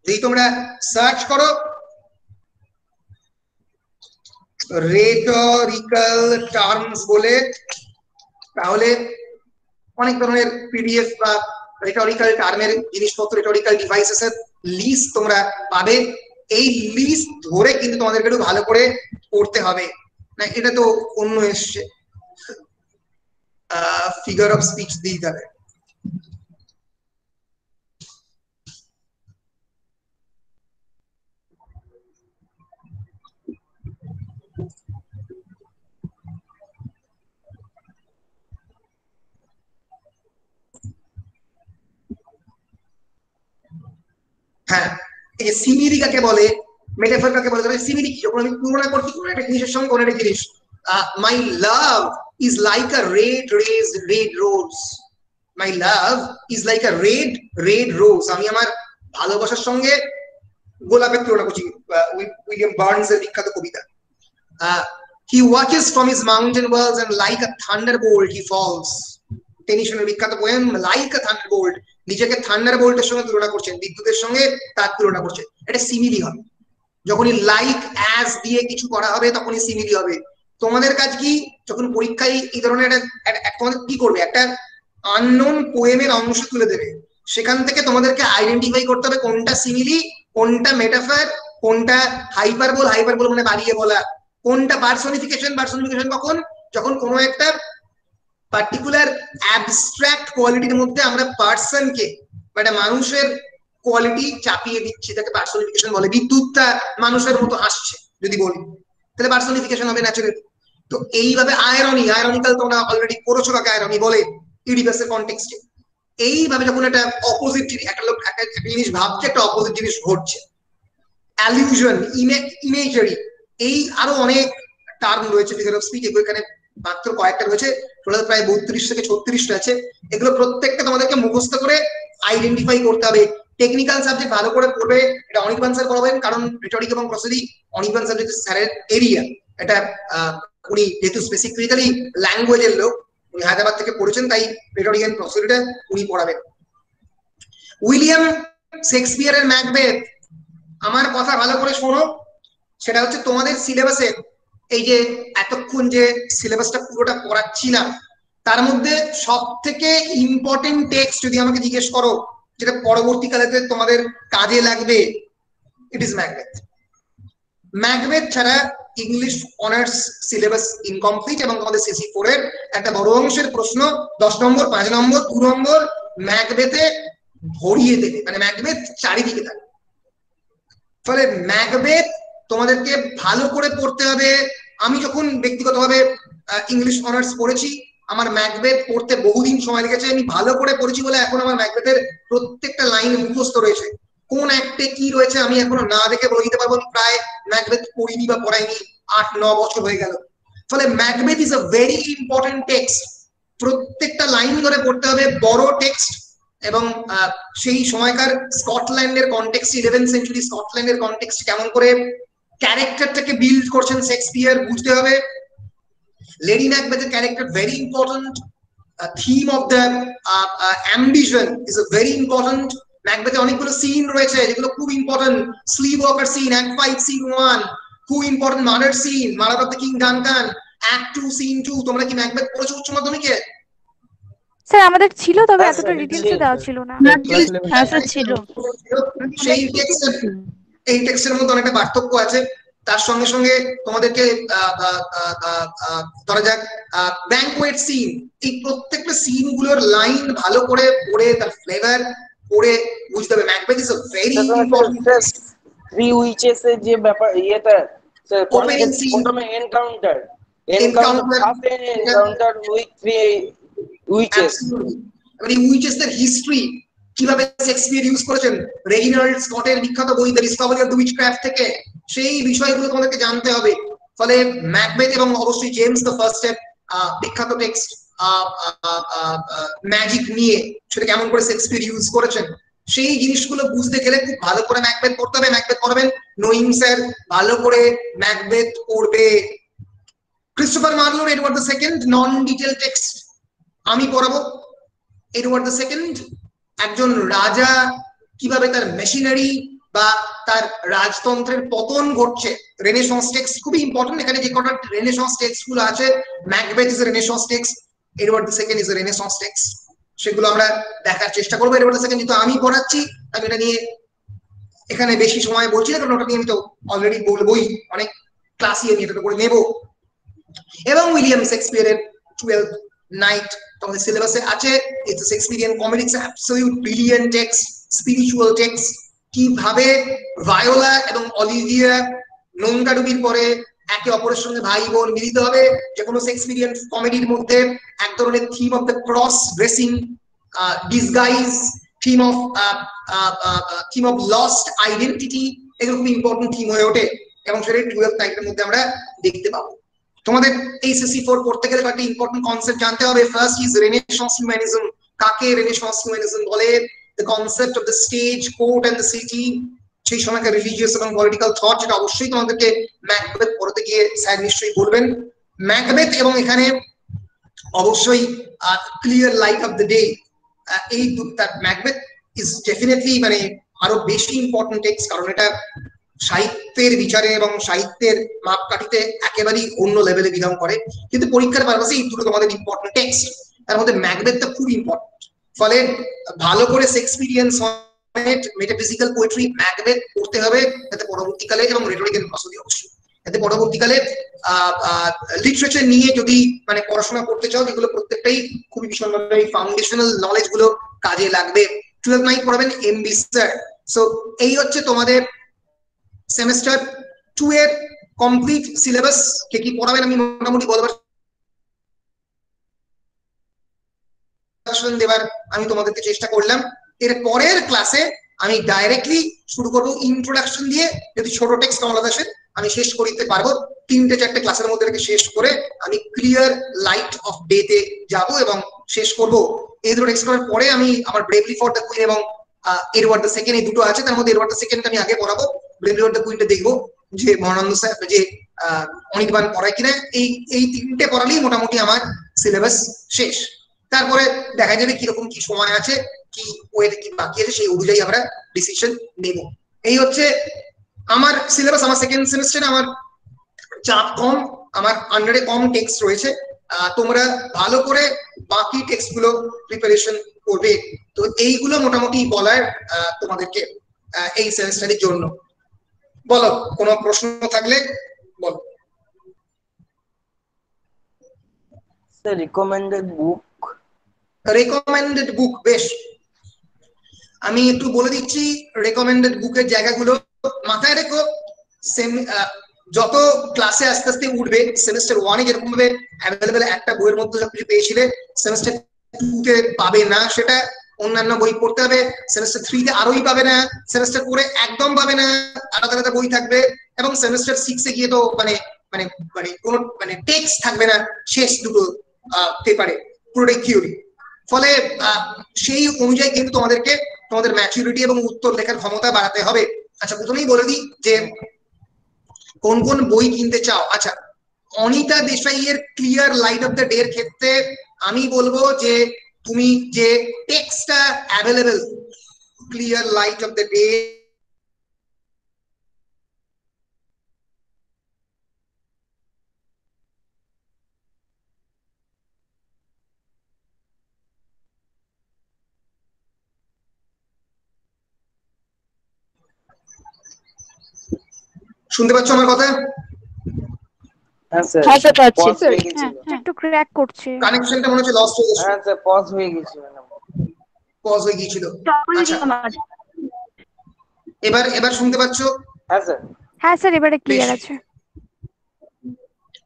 যদি তোমরা সার্চ করো রেটরিক্যাল টার্মস বলে, তাহলে অনেক ধরনের পিডিএফ বা রেটরিক্যাল টার্মের জিনিসপত্র, রেটরিক্যাল ডিভাইসেস এর লিস্ট তোমরা পাবে। এই লিস্ট ধরে কিন্তু তোমাদেরকে একটু ভালো করে পড়তে হবে। না এটা তো অন্য এসছে, ফিগার অফ স্পিচ দিতে হবে। হ্যাঁ, এই যে সিমিলি কাকে বলে, মেটাফর কাকে বলে, তবে সিমিলি কি, যখন আমি তুলনা করছি কোনো একটা জিনিসের সঙ্গে কোনো একটা জিনিস। My love is like a red rose. My love is like a red rose. আমি আমার ভালোবাসার সঙ্গে গোলাপের তুলনা করছি, উইলিয়াম বার্নস এর বিখ্যাত কবিতা। He watches from his mountain walls and like a thunderbolt he falls. টেনিসনের বিখ্যাত পোয়েম লাইক আ থান্ডারবোল্ট, নিজেকে থান্ডারবোল্টের সঙ্গে তুলনা করছেন, বিদ্যুতের সঙ্গে তার তুলনা করছেন। এটা সিমিলি হবে। যখনই লাইক অ্যাজ দিয়ে কিছু করা হবে তখনই সিমিলি হবে। তোমাদের কাজ কি, যখন পরীক্ষায় এই ধরনের তোমাদের কি করবে, একটা আননোন পোয়েমের অংশ তুলে দেবে, সেখান থেকে তোমাদেরকে আইডেন্টিফাই করতে হবে কোনটা সিমিলি, কোনটা মেটাফর, কোনটা হাইপারবোল, হাইপারবোল মানে বাড়িয়ে বলা, কোনটা পার্সনিফিকেশন, পার্সনিফিকেশন কখন, যখন কোনো একটা পার্টিকুলার অ্যাবস্ট্রাক্ট কোয়ালিটির মধ্যে আমরা পার্সনকে বা একটা মানুষের কোয়ালিটি চাপিয়ে দিচ্ছি, তাকে পার্সনিফিকেশন বলে। বিদ্যুৎটা মানুষের মতো হাসছে যদি বলি, তাহলে পার্সনিফিকেশন হবে ন্যাচারালি। তো এইভাবে আয়রনিক্যাল তোমরা অলরেডি পড়েছো কাকে আয়রনি বলে ইডিপাসের কনটেক্সটে। এইভাবে যখন একটা অপোজিট একটা লোক একটা জিনিস ভাবছে, একটা অপোজিট জিনিস ঘটছে। অ্যালিউশন, ইমেজারি, এই আরো অনেক টার্ম রয়েছে ফিগার অফ স্পিচ। এগুলো এখানে মাত্র কয়েকটা রয়েছে, টোটাল প্রায় 32 থেকে 36টা আছে। এগুলো প্রত্যেকটা তোমাদেরকে মুখস্থ করে আইডেন্টিফাই করতে হবে। টেকনিক্যাল সাবজেক্ট ভালো করে পড়বে, এটা অনির্বাণ স্যার পড়াবেন, কারণ রেটরিক এবং প্রসোডি অনির্বাণ সাবজেক্ট স্যারের এরিয়া। এটা উনি যেহেতু স্পেসিফিক্যালি ল্যাঙ্গুয়েজের লোক, উনি হায়দ্রাবাদ থেকে পড়েছেন, তাই রেটরিক এন্ড প্রসোডিটা উনি পড়াবেন। উইলিয়াম শেক্সপিয়ারের ম্যাকবেথ, আমার কথা ভালো করে শোনো, সেটা হচ্ছে তোমাদের সিলেবাসে এই যে এতক্ষণ যে সিলেবাসটা পুরোটা পড়াচ্ছিলাম তার মধ্যে সব থেকে ইম্পর্টেন্ট টেক্সট যদি আমাকে জিজ্ঞেস করো যেটা পরবর্তীকালে তোমাদের কাজে লাগবে, ইট ইজ ম্যাকবেথ। ম্যাকবেথ ছাড়া ইংলিশ অনার্স সিলেবাস ইনকমপ্লিট, এবং তোমাদের সিসি 4 এর একটা বড় অংশের প্রশ্ন 10 নম্বর, 5 নম্বর, 2 নম্বর ম্যাকবেথে ভরিয়ে দেবে, মানে ম্যাকবেথ চারিদিকে থাকবে। ফলে ম্যাকবেথ তোমাদেরকে ভালো করে পড়তে হবে। আমি যখন ব্যক্তিগতভাবে ইংলিশ অনার্স পড়েছি আমার ম্যাকবেথ পড়তে বহুদিন সময় লেগেছে, আমি ভালো করে পড়েছি বলে এখন আমার ম্যাকবেথের প্রত্যেকটা লাইন মুখস্থ রয়েছে। কোন অ্যাক্টে কি রয়েছে আমি এখনো না দেখে বলে দিতে পারবো, প্রায় ম্যাকবেথ পড়িনি বা পড়াইনি 8-9 বছর হয়ে গেল। ফলে Macbeth is a very important text, প্রত্যেকটা লাইন ধরে পড়তে হবে, বড় টেক্সট। এবং সেই সময়কার স্কটল্যান্ডের কনটেক্সট, 11th সেঞ্চুরি স্কটল্যান্ডের কনটেক্সট কেমন করে ক্যারেক্টারটাকে বিল্ড করছেন শেক্সপিয়ার বুঝতে হবে। লেডি ম্যাকবেথের character very important, theme of the ambition is a very important. ম্যাকবেথে অনেকগুলো সিন রয়েছে যেগুলো খুব important, sleepwalker scene, act 5 scene 1 খুব important, murder scene, murder of the king Duncan, act 2 scene 2। তোমরা কি ম্যাকবেথ পড়েছো উচ্চ মাধ্যমিকে? স্যার আমাদের ছিল, তবে হ্যাঁ, এতটা স্যার, ডিটেলসে ছিল, দেওয়া স্যার। ছিল না। হ্যাঁ স্যার ছিল। সেই টেক্সটের এই টেক্সটের মধ্যে অনেকটা পার্থক্য আছে। তার সঙ্গে সঙ্গে তোমাদেরকে ধরা যাক ব্যাংকোয়েট সিন, এই প্রত্যেকটা সিন গুলোর লাইন ভালো করে পড়ে তার ফ্লেভার পড়ে বুঝতে হবে। Macbeth is a very important text. Three witches এর যে ব্যাপার ইয়েটা স্যার, Opening scene. প্রথমে encounter Encounter. First encounter with three witches. এবার এই উইচেসদের হিস্ট্রি কিভাবে শেক্সপিয়ার ইউজ করেছেন, রেজিনাল্ড স্কটের বিখ্যাত বই the Discovery of the witchcraft থেকে সেই বিষয়গুলো তোমাদেরকে জানতে হবে। ফলে ম্যাকবেথ এবং অবশ্যই জেমস দ্য ফার্স্টের বিখ্যাত টেক্সট ম্যাজিক নিয়ে সেটা কেমন করে শেক্সপিয়ার ইউজ করেছেন, সেই জিনিসগুলো বুঝতে গেলে খুব ভালো করে ম্যাকবেথ পড়তে হবে। ম্যাকবেথ পড়বেন নোয়িং স্যার, ভালো করে ম্যাকবেথ পড়বে। ক্রিস্টোফার মার্লোর Edward the second non detail text আমি পড়াবো। এডওয়ার্ড দ্য সেকেন্ড একজন রাজা কিভাবে তার মেশিনারি বা তার রাজতন্ত্রের পতন ঘটছে, রেনেসাঁস টেক্সট খুবই ইম্পর্টেন্ট। এখানে যে কটা রেনেসাঁস টেক্সট গুলো আছে, Macbeth is a renaissance text, Edward the second is a renaissance text, সেগুলো আমরা দেখার চেষ্টা করবো। এডওয়ার্ড দ্য সেকেন্ড যেহেতু আমি পড়াচ্ছি, আমি এটা নিয়ে এখানে বেশি সময় বলছি না, কারণ ওটা নিয়ে আমি তো অলরেডি বলবোই, অনেক ক্লাসই আমি এটা করে নেবো। এবং উইলিয়াম শেক্সপিয়ারের 12th নাইট তোমাদের সিলেবাসে আছে। It's Shakespearean comedy, it's absolute brilliant text, spiritual text. কিভাবে ভায়োলা এবং অলিভিয়া নৌকাডুবির পরে একে অপরের সঙ্গে ভাই বোন মিলিত হবে, যে কোনো শেক্সপিয়ারিয়ান কমেডির মধ্যে এক ধরনের theme of the cross dressing, disguise, theme of lost identity, এগুলো খুব ইম্পর্টেন্ট থিম হয়ে ওঠে এবং সেটা 12th নাইটের মধ্যে আমরা দেখতে পাবো। তোমাদের এইচএসসি 4 পড়তে গেলে কয়েকটা ইম্পর্টেন্ট কনসেপ্ট জানতে হবে। First is renaissance humanism. কাকে রেনেসাঁস হিউম্যানিজম বলে? The concept of the stage, court and the city, সেই সময়কার রিলিজিয়াস এবং পলিটিক্যাল থট, যেটা অবশ্যই তোমাদেরকে ম্যাকবেথ পড়তে গিয়ে স্যার নিশ্চয়ই বলবেন। ম্যাকবেথ এবং এখানে অবশ্যই clear light of the day, এই ম্যাকবেথ ইজ ডেফিনেটলি মানে আরো বেশি ইম্পর্টেন্ট টেক্সট, কারণ এটা সাহিত্যের বিচারে এবং সাহিত্যের মাপকাঠিতে একেবারেই অন্য লেভেলে বিলং করে। কিন্তু পরীক্ষার পারপাসে এই দুটো তোমাদের ইম্পর্টেন্ট টেক্সট, তার মধ্যে ম্যাকবেথটা খুব ইম্পর্টেন্ট। ফলে ভালো করে Shakespearean sonnet, metaphysical poetry, Macbeth পড়তে হবে, যাতে পরবর্তীকালে, এবং রেটরিক্যাল ফিলসফি অবশ্যই, যাতে পরবর্তীকালে লিটারেচার নিয়ে যদি মানে পড়াশোনা করতে চাও, যেগুলো প্রত্যেকটাই খুবই ভীষণভাবে ফাউন্ডেশনাল নলেজ গুলো কাজে লাগবে। 12th নাইট পড়াবেন এমবি স্যার। সো এই হচ্ছে তোমাদের সেমিস্টার 2 এর কমপ্লিট সিলেবাস। কে কি পড়াবেন আমি মোটামুটি বলবার দেবার আমি তোমাদেরকে চেষ্টা করলাম। এর পরের ক্লাসে আমি ডাইরেক্টলি শুরু করবো ইন্ট্রোডাকশন দিয়ে। যদি ছোট টেক্সট কমলা দাসের আমি শেষ করতে পারবো, 3-4 ক্লাসের মধ্যে শেষ করে আমি ক্লিয়ার লাইট অফ ডে তে যাব এবং শেষ করব। এই দুটো টেক্সট করার পরে আমি আমার ব্রেভলি ফর দ্য কুইন এবং এডওয়ার্ড দ্য সেকেন্ড, এই দুটো আছে, তার মধ্যে এডওয়ার্ড দ্য সেকেন্ড আমি আগে পড়াবো। ব্রেভলি ফর দ্য কুইনটা দেখবো যে মহানন্দ স্যার যে অনির্বাণ পড়ায় কিনা। এই 3টে পড়ালেই মোটামুটি আমার সিলেবাস শেষ। তারপরে দেখা যাবে কিরকম কি সময় আছে, কি ওয়েতে কি বাকি আছে, সেই অনুযায়ী আমরা ডিসিশন নেব। এই হচ্ছে আমার সিলেবাস। আমার সেকেন্ড সেমিস্টারে আমার চাপ কম, আমার আন্ডারে কম টেক্সট রয়েছে। তোমরা ভালো করে বাকি টেক্সট গুলো প্রিপারেশন করবে। তো এইগুলো মোটামুটি বলার তোমাদেরকে এই সেমিস্টারের জন্য। বলো, কোনো প্রশ্ন থাকলে বলো। স্যার রিকমেন্ডেড বুক, রেকমেন্ডেড বুক, বেশ আমি একটু বলে দিচ্ছি রেকমেন্ডেড বুকের জায়গাগুলো মাথায় রেখো। যত ক্লাসে আস্তে আস্তে উঠবে, সেমিস্টার 1 এ যেরকম ভাবে অ্যাভেলেবেল একটা বইয়ের মধ্যে সবকিছু পেয়েছিলে, সেমিস্টার 2 তে পাবে না সেটা, অন্যান্য বই পড়তে হবে। সেমিস্টার 3 তে আরোই পাবে না, সেমিস্টার 4 এ একদম পাবে না, আলাদা আলাদা বই থাকবে, এবং সেমিস্টার 6 এ গিয়ে তো মানে মানে মানে কোনো মানে টেক্সট থাকবে না শেষ দুটো পেপারে, পুরোটাই থিওরি। ফলে সেই অনুযায়ী কিন্তু তোমাদেরকে তোমাদের ম্যাচুরিটি এবং উত্তর লেখার ক্ষমতা বাড়াতে হবে। আচ্ছা, প্রথমেই বলে দিই যে কোন কোন বই কিনতে চাও। আচ্ছা, অনিতা দেশাই এর clear light of the day এর ক্ষেত্রে আমি বলবো যে তুমি যে টেক্সটটা available, clear light of the day, শুনতে পাচ্ছ আমার কথা? হ্যাঁ স্যার, হ্যাঁ স্যার, পাচ্ছি। পজ হয়ে গেছিল। একটু ক্র্যাক করছে। কানেকশনটা মনে হচ্ছে লস্ট হয়ে গেছে, হ্যাঁ স্যার, পজ হয়ে গেছিল। পজ হয়ে গিয়েছিল। আচ্ছা, এবার এবার শুনতে পাচ্ছ? হ্যাঁ স্যার। হ্যাঁ স্যার, এবারে ক্লিয়ার বেশ। আছে।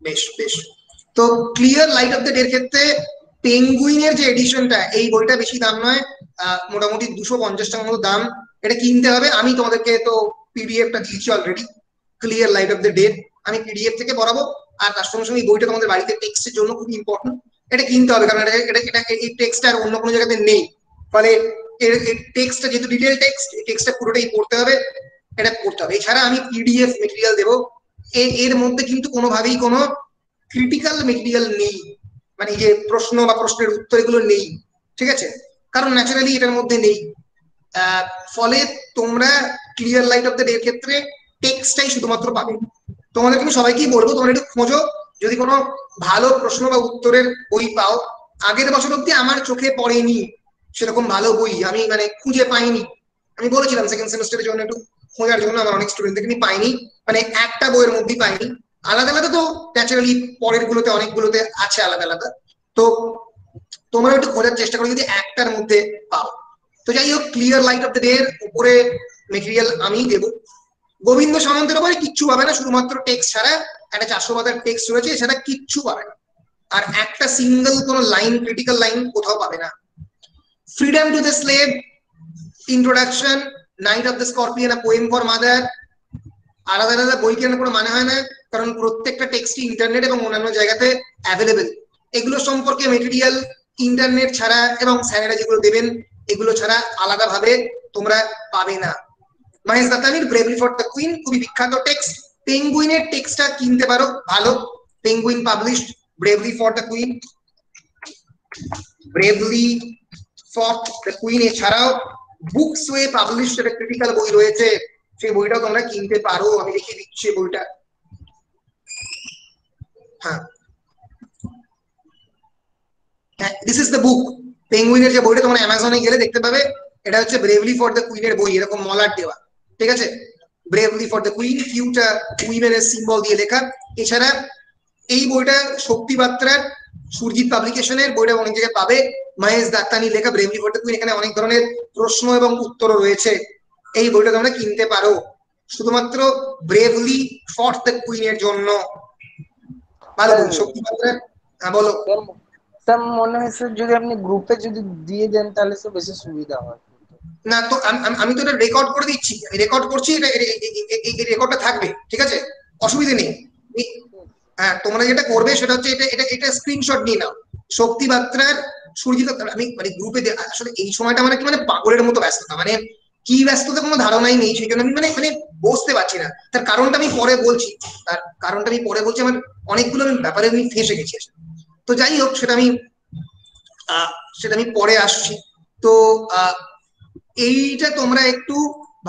বেশ বেশ। তো clear light of the day এর ক্ষেত্রে পেঙ্গুইনের যে এডিশনটা, এই বইটা বেশি দাম নয়, মোটামুটি 250 টাকার মতো দাম। এটা কিনতে হবে। আমি তোমাদেরকে তো পিডিএফটা দিয়েছি already, clear light of the Day. আমি পিডিএফ থেকে পড়াবো, আর তার সঙ্গে সঙ্গে এই বইটা তোমাদের বাড়িতে টেক্সটের জন্য খুব ইম্পর্টেন্ট। এটা কিনতে হবে, কারণ এটা এই টেক্সটটা আর অন্য কোনো জায়গাতে নেই। ফলে এর টেক্সটটা যেহেতু ডিটেল টেক্সট, এই টেক্সটটা পুরোটাই পড়তে হবে, এটা পড়তে হবে। এছাড়া আমি পিডিএফ মেটেরিয়াল দেবো, এর মধ্যে কিন্তু কোনোভাবেই কোনো ক্রিটিক্যাল মেটেরিয়াল নেই, মানে যে প্রশ্ন বা প্রশ্নের উত্তর এগুলো নেই, ঠিক আছে? কারণ ন্যাচারালি এটার মধ্যে নেই। ফলে তোমরা clear light of the day এর ক্ষেত্রে টেক্সটটাই শুধুমাত্র পাবে। তোমাদেরকে আমি সবাইকেই বলবো, তোমরা একটু খোঁজো, যদি কোনো ভালো প্রশ্ন বা উত্তরের বই পাও। আগের বছর অব্দি আমার চোখে পড়েনি সেরকম ভালো বই, আমি মানে খুঁজে পাইনি। আমি বলেছিলাম সেকেন্ড সেমিস্টারের জন্য একটু খোঁজার জন্য, আমার অনেক স্টুডেন্টদের আমি পাইনি, মানে একটা বইয়ের মধ্যেই পাইনি। আলাদা আলাদা তো ন্যাচারালি পরের গুলোতে অনেকগুলোতে আছে আলাদা আলাদা। তো তোমরা একটু খোঁজার চেষ্টা করো যদি একটার মধ্যে পাও। তো যাই হোক, clear light of the day এর উপরে মেটেরিয়াল আমি দেবো। গোবিন্দ সামন্তের উপরে কিচ্ছু পাবে না, শুধুমাত্র টেক্সট ছাড়া একটা 400 পাতার টেক্সট রয়েছে, এছাড়া কিচ্ছু পাবে না। আর একটা সিঙ্গেল কোনো লাইন, ক্রিটিক্যাল লাইন কোথাও পাবে না। Freedom to the slave, introduction, night of the scorpion, a poem for mother, আলাদা আলাদা বই কেনার কোনো মানে হয় না, কারণ প্রত্যেকটা টেক্সটই ইন্টারনেট এবং অন্যান্য জায়গাতে অ্যাভেলেবেল। এগুলো সম্পর্কে মেটেরিয়াল ইন্টারনেট ছাড়া এবং স্যারেরা যেগুলো দেবেন এগুলো ছাড়া আলাদাভাবে তোমরা পাবে না। মহেশ দত্তানির ব্রেভলি ফর দ্য কুইন খুবই বিখ্যাত টেক্সট। পেঙ্গুইনের টেক্সটটা কিনতে পারো, ভালো। Penguin published bravely for the queen, bravely for the queen. এছাড়াও বুকস ওয়ে পাবলিশড একটা ক্রিটিক্যাল বই রয়েছে, সেই বইটাও তোমরা কিনতে পারো, আমি দেখিয়ে দিচ্ছি বইটা। হ্যাঁ, দিস ইজ দ্য বুক। পেঙ্গুইনের যে বইটা তোমরা অ্যামাজনে গেলে দেখতে পাবে, এটা হচ্ছে ব্রেভলি ফর দ্য কুইনের বই, এরকম মলার দেওয়া, ঠিক আছে? ব্রেভলি ফর দ্য কুইন, কিউটা উইমেনের সিম্বল দিয়ে লেখা। এছাড়া এই বইটা শক্তি বাত্রার সুরজিৎ পাবলিকেশনের, বইটা অনেক জায়গায় পাবে। মহেশ দাত্তানি লেখা ব্রেভলি ফর দ্য কুইন, এখানে অনেক ধরনের প্রশ্ন এবং উত্তরও রয়েছে। এই বইটা তোমরা কিনতে পারো শুধুমাত্র ব্রেভলি ফর দ্য কুইনের জন্য। ভালো বই, শক্তি বাত্রার। হ্যাঁ বলো। স্যার মনে হয় স্যার যদি আপনি গ্রুপে যদি দিয়ে দেন তাহলে তো বেশি সুবিধা হয়। না তো আমি তো এটা রেকর্ড করে দিচ্ছি, আমি রেকর্ড করছি, এই রেকর্ডটা থাকবে, ঠিক আছে? অসুবিধা নেই। হ্যাঁ, তোমরা যেটা করবে সেটা হচ্ছে এটা স্ক্রিনশট নিয়ে নাও। শক্তি বাত্রার সুরজিৎ, আমি মানে গ্রুপে আসলে এই সময়টা মানে কি মানে পাগলের মতো ব্যস্ততা, মানে কি ব্যস্ততা কোনো ধারণাই নেই, সেই জন্য আমি মানে মানে বসতে পারছি না। তার কারণটা আমি পরে বলছি, আমার অনেকগুলো ব্যাপারে আমি ফেঁসে গেছি। তো যাই হোক, সেটা আমি পরে আসছি। তো এইটা তোমরা একটু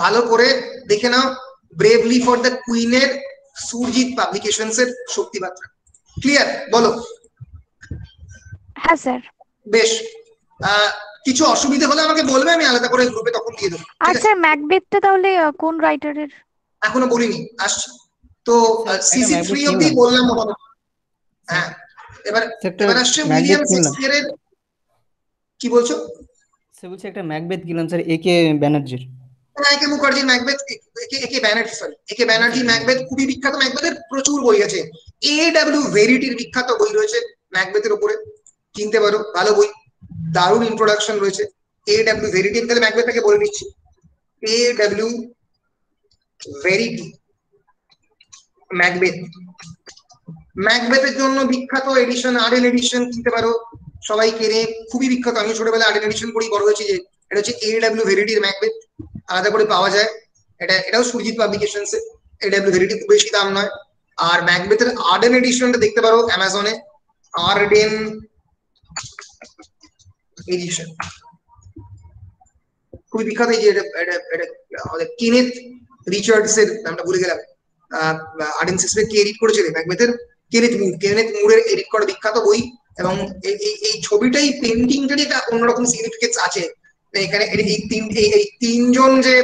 ভালো করে দেখে নাও, ব্রেভলি ফর দ্য কুইনের সুরজিৎ পাবলিকেশনস এর শক্তি বাত্রা। ক্লিয়ার? বলো। হ্যাঁ স্যার। বেশ। কিছু অসুবিধা হলে আমাকে বলবে, আমি আলাদা করে গ্রুপে তখন দিয়ে দেবো। আর স্যার ম্যাকবেথটা তাহলে কোন রাইটারের? এখনো বলিনি, আসছি। তো সিসি 3 ম্যাকবেথ অবধি কিনলাম। বললাম মোটামুটি। হ্যাঁ, এবার আসছে উইলিয়াম শেক্সপিয়ারের। কি বলছো? সে বলছে একটা ম্যাকবেথ কিনলাম স্যার, একে ব্যানার্জির। একে মুখার্জি ম্যাকবেথ, একে ব্যানার্জি, সরি একে ব্যানার্জি ম্যাকবেথ খুবই বিখ্যাত। ম্যাকবেথের প্রচুর বই আছে। A.W. ভেরিটির বিখ্যাত বই রয়েছে ম্যাকবেথের উপরে, কিনতে পারো, ভালো বই, দারুণ ইন্ট্রোডাকশন রয়েছে। A.W. ভেরিটি, আমি তাহলে ম্যাকবেথটাকে বলে দিচ্ছি। A.W. ভেরিটি ম্যাকবেথ, ম্যাকবেথের জন্য বিখ্যাত এডিশন, আর্ডেন এডিশন কিনতে পারো, সবাই কেনে, খুবই বিখ্যাত। আমি ছোটবেলায় আর্ডেন এডিশন পড়ি বড় হয়েছি। যে এটা হচ্ছে A.W. ভেরিটির ম্যাকবেথ, আলাদা করে পাওয়া যায়। এটাও সুরজিৎ পাবলিকেশনস এ। A.W. ভেরিটি খুব বেশি দাম নয়। আর ম্যাকবেথের আর্ডেন এডিশনটা দেখতে পারো অ্যামাজনে, আর্ডেন এডিশন, খুবই বিখ্যাত। এই যে আমাদের কেনেথ রিচার্ডস এর নামটা ভুলে গেলাম, আর্ডেন শেক্সপিয়ার কে এডিট করেছিল ম্যাকবেথের? কেনেথ মুরের এডিট করা বিখ্যাত বই। এবং এই ছবিটাই, পেন্টিংটারই একটা অন্যরকম সিগনিফিকেন্স আছে এখানে। এই তিনজন যে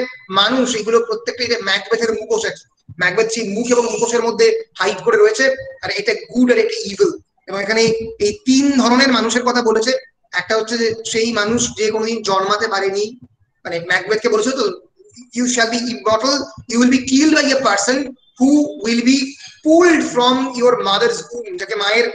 মানুষ, এগুলো প্রত্যেকটা ম্যাকবেথের মুখোশ আছে। ম্যাকবেথ সেই মুখ এবং মুখোশের মধ্যে হাইড করে রয়েছে, আর এটা গুড আর এটা ইভিল। এবং এখানে এই তিন ধরনের মানুষের কথা বলেছে। একটা হচ্ছে যে সেই মানুষ যে কোনোদিন জন্মাতে পারেনি, মানে ম্যাকবেথকে বলেছে তো, you shall be immortal, you will be killed by a person who will be pulled from your mother's um, যাকে মায়ের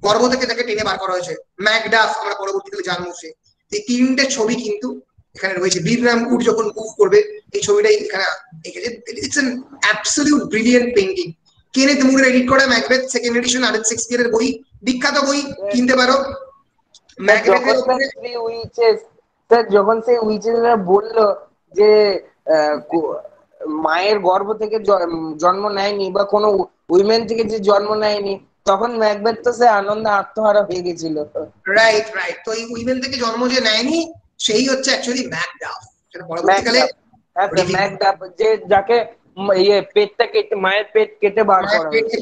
গর্ভ থেকে তাকে টেনে বার করা হয়েছে। ম্যাকডাফ আমরা পরবর্তীকালে জানবো। সে এই তিনটে ছবি কিন্তু এখানে রয়েছে। বীররাম উড যখন মুভ করবে, এই ছবিটাই এখানে এঁকেছে। It's an absolute brilliant painting. Kenneth মুরের এডিট করা ম্যাকবেথ সেকেন্ড এডিশন, আর্ডেন শেক্সপিয়ারের বই, বিখ্যাত বই, কিনতে পারো। ম্যাকবেথের উপরে যখন সেই উইচেসরা বললো যে মায়ের গর্ভ থেকে জন্ম নেয়নি বা কোনো উইমেন থেকে যে জন্ম নেয়নি, তখন ম্যাকবেথ তো সে আনন্দে আত্মহারা হয়ে গেছিল। Right right. তো এই উইমেন থেকে জন্ম যে নেয়নি, সেই হচ্ছে অ্যাকচুয়ালি ম্যাকডাফ। সেটা পরবর্তীকালে ম্যাকডাফ, যে যাকে পেটটা কেটে, মায়ের পেট কেটে বার করা হয়েছে।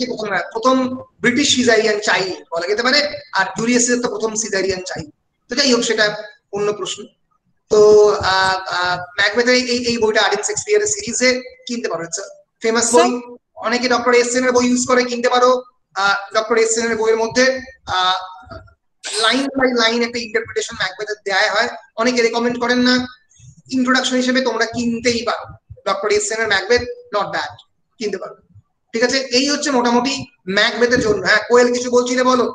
প্রথম ব্রিটিশ সিজারিয়ান চাইল্ড বলা যেতে পারে। আর জুলিয়াস সিজার তো প্রথম সিজারিয়ান চাইল্ড। তো যাই হোক, সেটা অন্য প্রশ্ন। তো ম্যাকবেথের এই বইটা আর্ডেন শেক্সপিয়ারের সিরিজে কিনতে পারো, ফেমাস বই। অনেকে ডক্টর এসেন এর বই ইউজ করে, কিনতে পারো। ডক্টর এসেন এর বইয়ের মধ্যে লাইন বাই লাইন একটা ইন্টারপ্রিটেশন ম্যাকবেথের দেয়া হয়। অনেকে রেকমেন্ড করেন না, ইন্ট্রোডাকশন হিসেবে তোমরা কিনতেই পারো। ডক্টর এসেন এর ম্যাকবেথ নট ব্যাড, কিনতে পারো। ঠিক আছে, এই হচ্ছে মোটামুটি ম্যাকবেথের জন্য। হ্যাঁ কোয়েল, কিছু বলছিলে, বলো।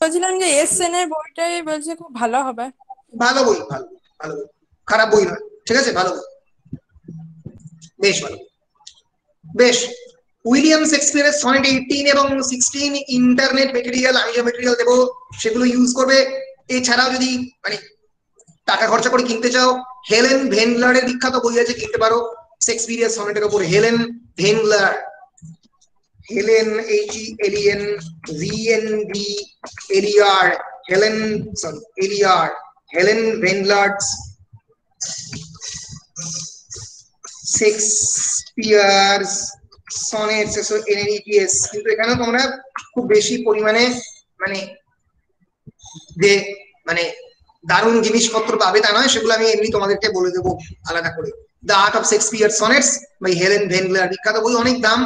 বলছিলাম যে এসএন এর বইটাই বলছে খুব ভালো হবে। ভালো বই, ভালো ভালো বই, খারাপ বই নয়। ঠিক আছে, ভালো বই, বেশ ভালো। বেশ, উইলিয়াম শেক্সপিয়ারের সনেট 18 এবং 16 ইন্টারনেট মেটেরিয়াল, আমি যে মেটেরিয়াল দেবো সেগুলো ইউজ করবে। এছাড়াও যদি মানে টাকা খরচা করে কিনতে চাও, হেলেন ভেনলারের বিখ্যাত বই আছে, কিনতে পারো শেক্সপিয়ারের সনেটের উপরে। Helen Vendler, Helen HELEN VND এলিয়ার, হেলেন সরি এলিয়ার, Helen Vendler's Shakespeare's sonnets NNETS। কিন্তু এখানে তোমরা খুব বেশি পরিমাণে মানে যে মানে দারুণ জিনিসপত্র পাবে তা নয়, সেগুলো আমি এমনি তোমাদেরকে বলে দেবো আলাদা করে। The art of Shakespeare sonnets by Helen Vendler, বিখ্যাত বই, অনেক দাম।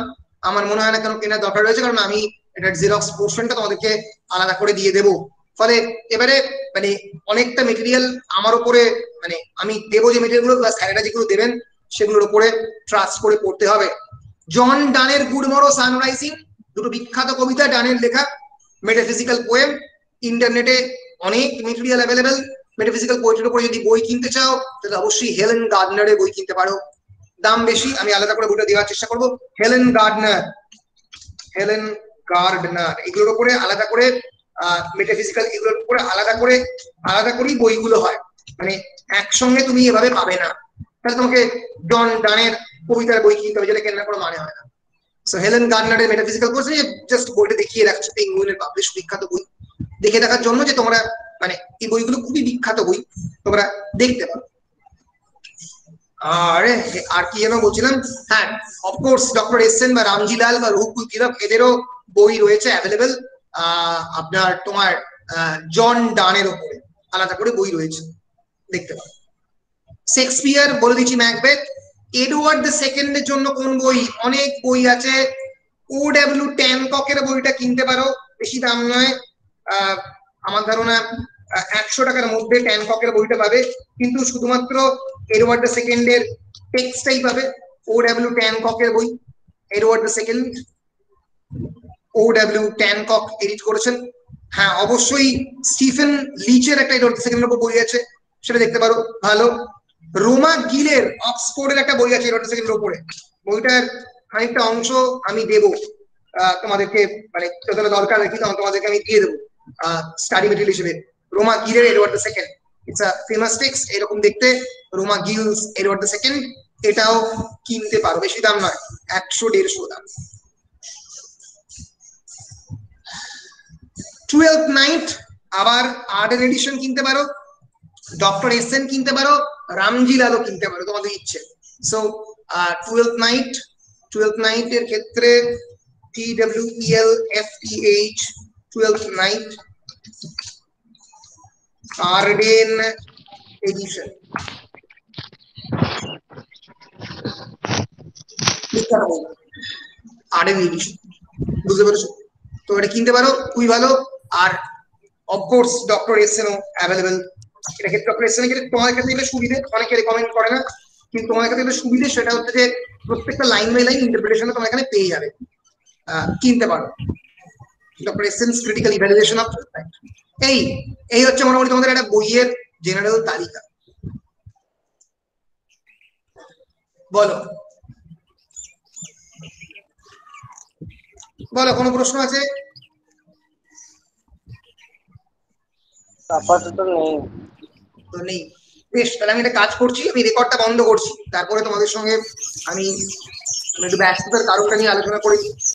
আমার মনে হয় না কেন কেনার দরকার রয়েছে, কারণ আমি এটার জেরক্স পোর্শনটা তোমাদেরকে আলাদা করে দিয়ে দেবো। ফলে এবারে মানে অনেকটা মেটেরিয়াল আমার উপরে, মানে আমি দেবো যে মেটেরিয়াল গুলো, স্যারেরা যেগুলো দেবেন সেগুলোর উপরে ট্রাস্ট করে পড়তে হবে। জন ডানের গুড মরো সানরাইজিং, দুটো বিখ্যাত কবিতা, ডানের লেখা, মেটাফিজিক্যাল পোয়েম। ইন্টারনেটে অনেক মেটেরিয়াল অ্যাভেলেবেল মেটাফিজিক্যাল পোয়েট্রির উপরে। যদি বই কিনতে চাও তাহলে অবশ্যই হেলেন গার্ডনারের বই কিনতে পারো, দাম বেশি, আমি আলাদা করে বইটা দেওয়ার চেষ্টা করবো। হেলেন গার্ডনার এগুলোর উপরে আলাদা করে, মেটাফিজিক্যাল এগুলোর উপরে আলাদা করেই বইগুলো হয়, মানে একসঙ্গে তুমি এভাবে পাবে না। তাহলে তোমাকে জন ডানের কবিতার বই কিনতে হবে, যেটা কেনার কোনো মানে হয় না। সো হেলেন গার্ডনারের মেটাফিজিক্যাল কোর্স, জাস্ট বইটা দেখিয়ে রাখছে, পেঙ্গুইনের পাবলিশ বিখ্যাত বই, দেখে দেখার জন্য যে তোমরা মানে এই বইগুলো খুবই বিখ্যাত বই, তোমরা দেখতে পারো। আর কি যেন বলছিলাম, হ্যাঁ অফকোর্স ডক্টর এসেন বা রামজিলাল বা রুহুল তিলক, এদেরও বই রয়েছে অ্যাভেলেবেল। আপনার তোমার জন ডানের ওপরে আলাদা করে বই রয়েছে, দেখতে পারো। শেক্সপিয়ার বলে দিচ্ছি, ম্যাকবেথ। এডওয়ার্ড দ্য সেকেন্ডের জন্য কোন বই? অনেক বই আছে। O.W. ট্যানককের বইটা কিনতে পারো, বেশি দাম নয়। আমার ধারণা 100 টাকার মধ্যে ট্যানককের বইটা পাবে, কিন্তু শুধুমাত্র এডওয়ার্ড দ্য সেকেন্ডের টেক্সটটাই পাবে। OW ট্যানককের বই, Edward the second, OW Tancock edit করেছেন। হ্যাঁ অবশ্যই স্টিফেন লিচের একটা এডওয়ার্ড দ্য সেকেন্ডের উপর বই আছে, সেটা দেখতে পারো, ভালো। রোমা গিলের অক্সফোর্ডের একটা বই আছে এডওয়ার্ড দ্য সেকেন্ডের উপরে, বইটার খানিকটা অংশ আমি দেবো তোমাদেরকে, মানে যতটা দরকার রাখি তোমাদেরকে আমি দিয়ে দেবো স্টাডি মেটেরিয়াল হিসেবে। রোমা গিলের Edward the second, it's a famous text, এরকম দেখতে, Roma Gill's Edward the second, এটাও কিনতে পারো, বেশি দাম নয়, 100-150 দাম। 12th নাইট আবার আর্ডেন এডিশন কিনতে পারো, ডক্টর এসএন কিনতে পারো, রামজি লালও কিনতে পারো, তোমাদের ইচ্ছে। সো 12th নাইট এর ক্ষেত্রে TWELFTH 12th night Arden edition, Arden edition, বুঝতে পেরেছো? তো এটা কিনতে পারো, খুবই ভালো। আর অফকোর্স ডক্টর এসএনও অ্যাভেলেবেল। এটা ক্ষেত্রে ডক্টর এসএন এর ক্ষেত্রে তোমাদের কাছে যেটা সুবিধে, অনেকে রেকমেন্ড করে না, কিন্তু তোমাদের কাছে যেটা সুবিধে সেটা হচ্ছে যে প্রত্যেকটা লাইন বাই লাইন ইন্টারপ্রিটেশন তোমরা এখানে পেয়ে যাবে, কিনতে পারো। ডক্টর এসএনস ক্রিটিক্যাল ইভ্যালুয়েশন অফ এই হচ্ছে মোটামুটি তোমাদের একটা বইয়ের জেনারেল তালিকা। বলো বলো, কোনো প্রশ্ন আছে? আপাতত নেই। তো নেই, বেশ, তাহলে আমি একটা কাজ করছি, আমি রেকর্ডটা বন্ধ করছি, তারপরে তোমাদের সঙ্গে আমি একটু ব্যস্ততার কারণটা নিয়ে আলোচনা করি।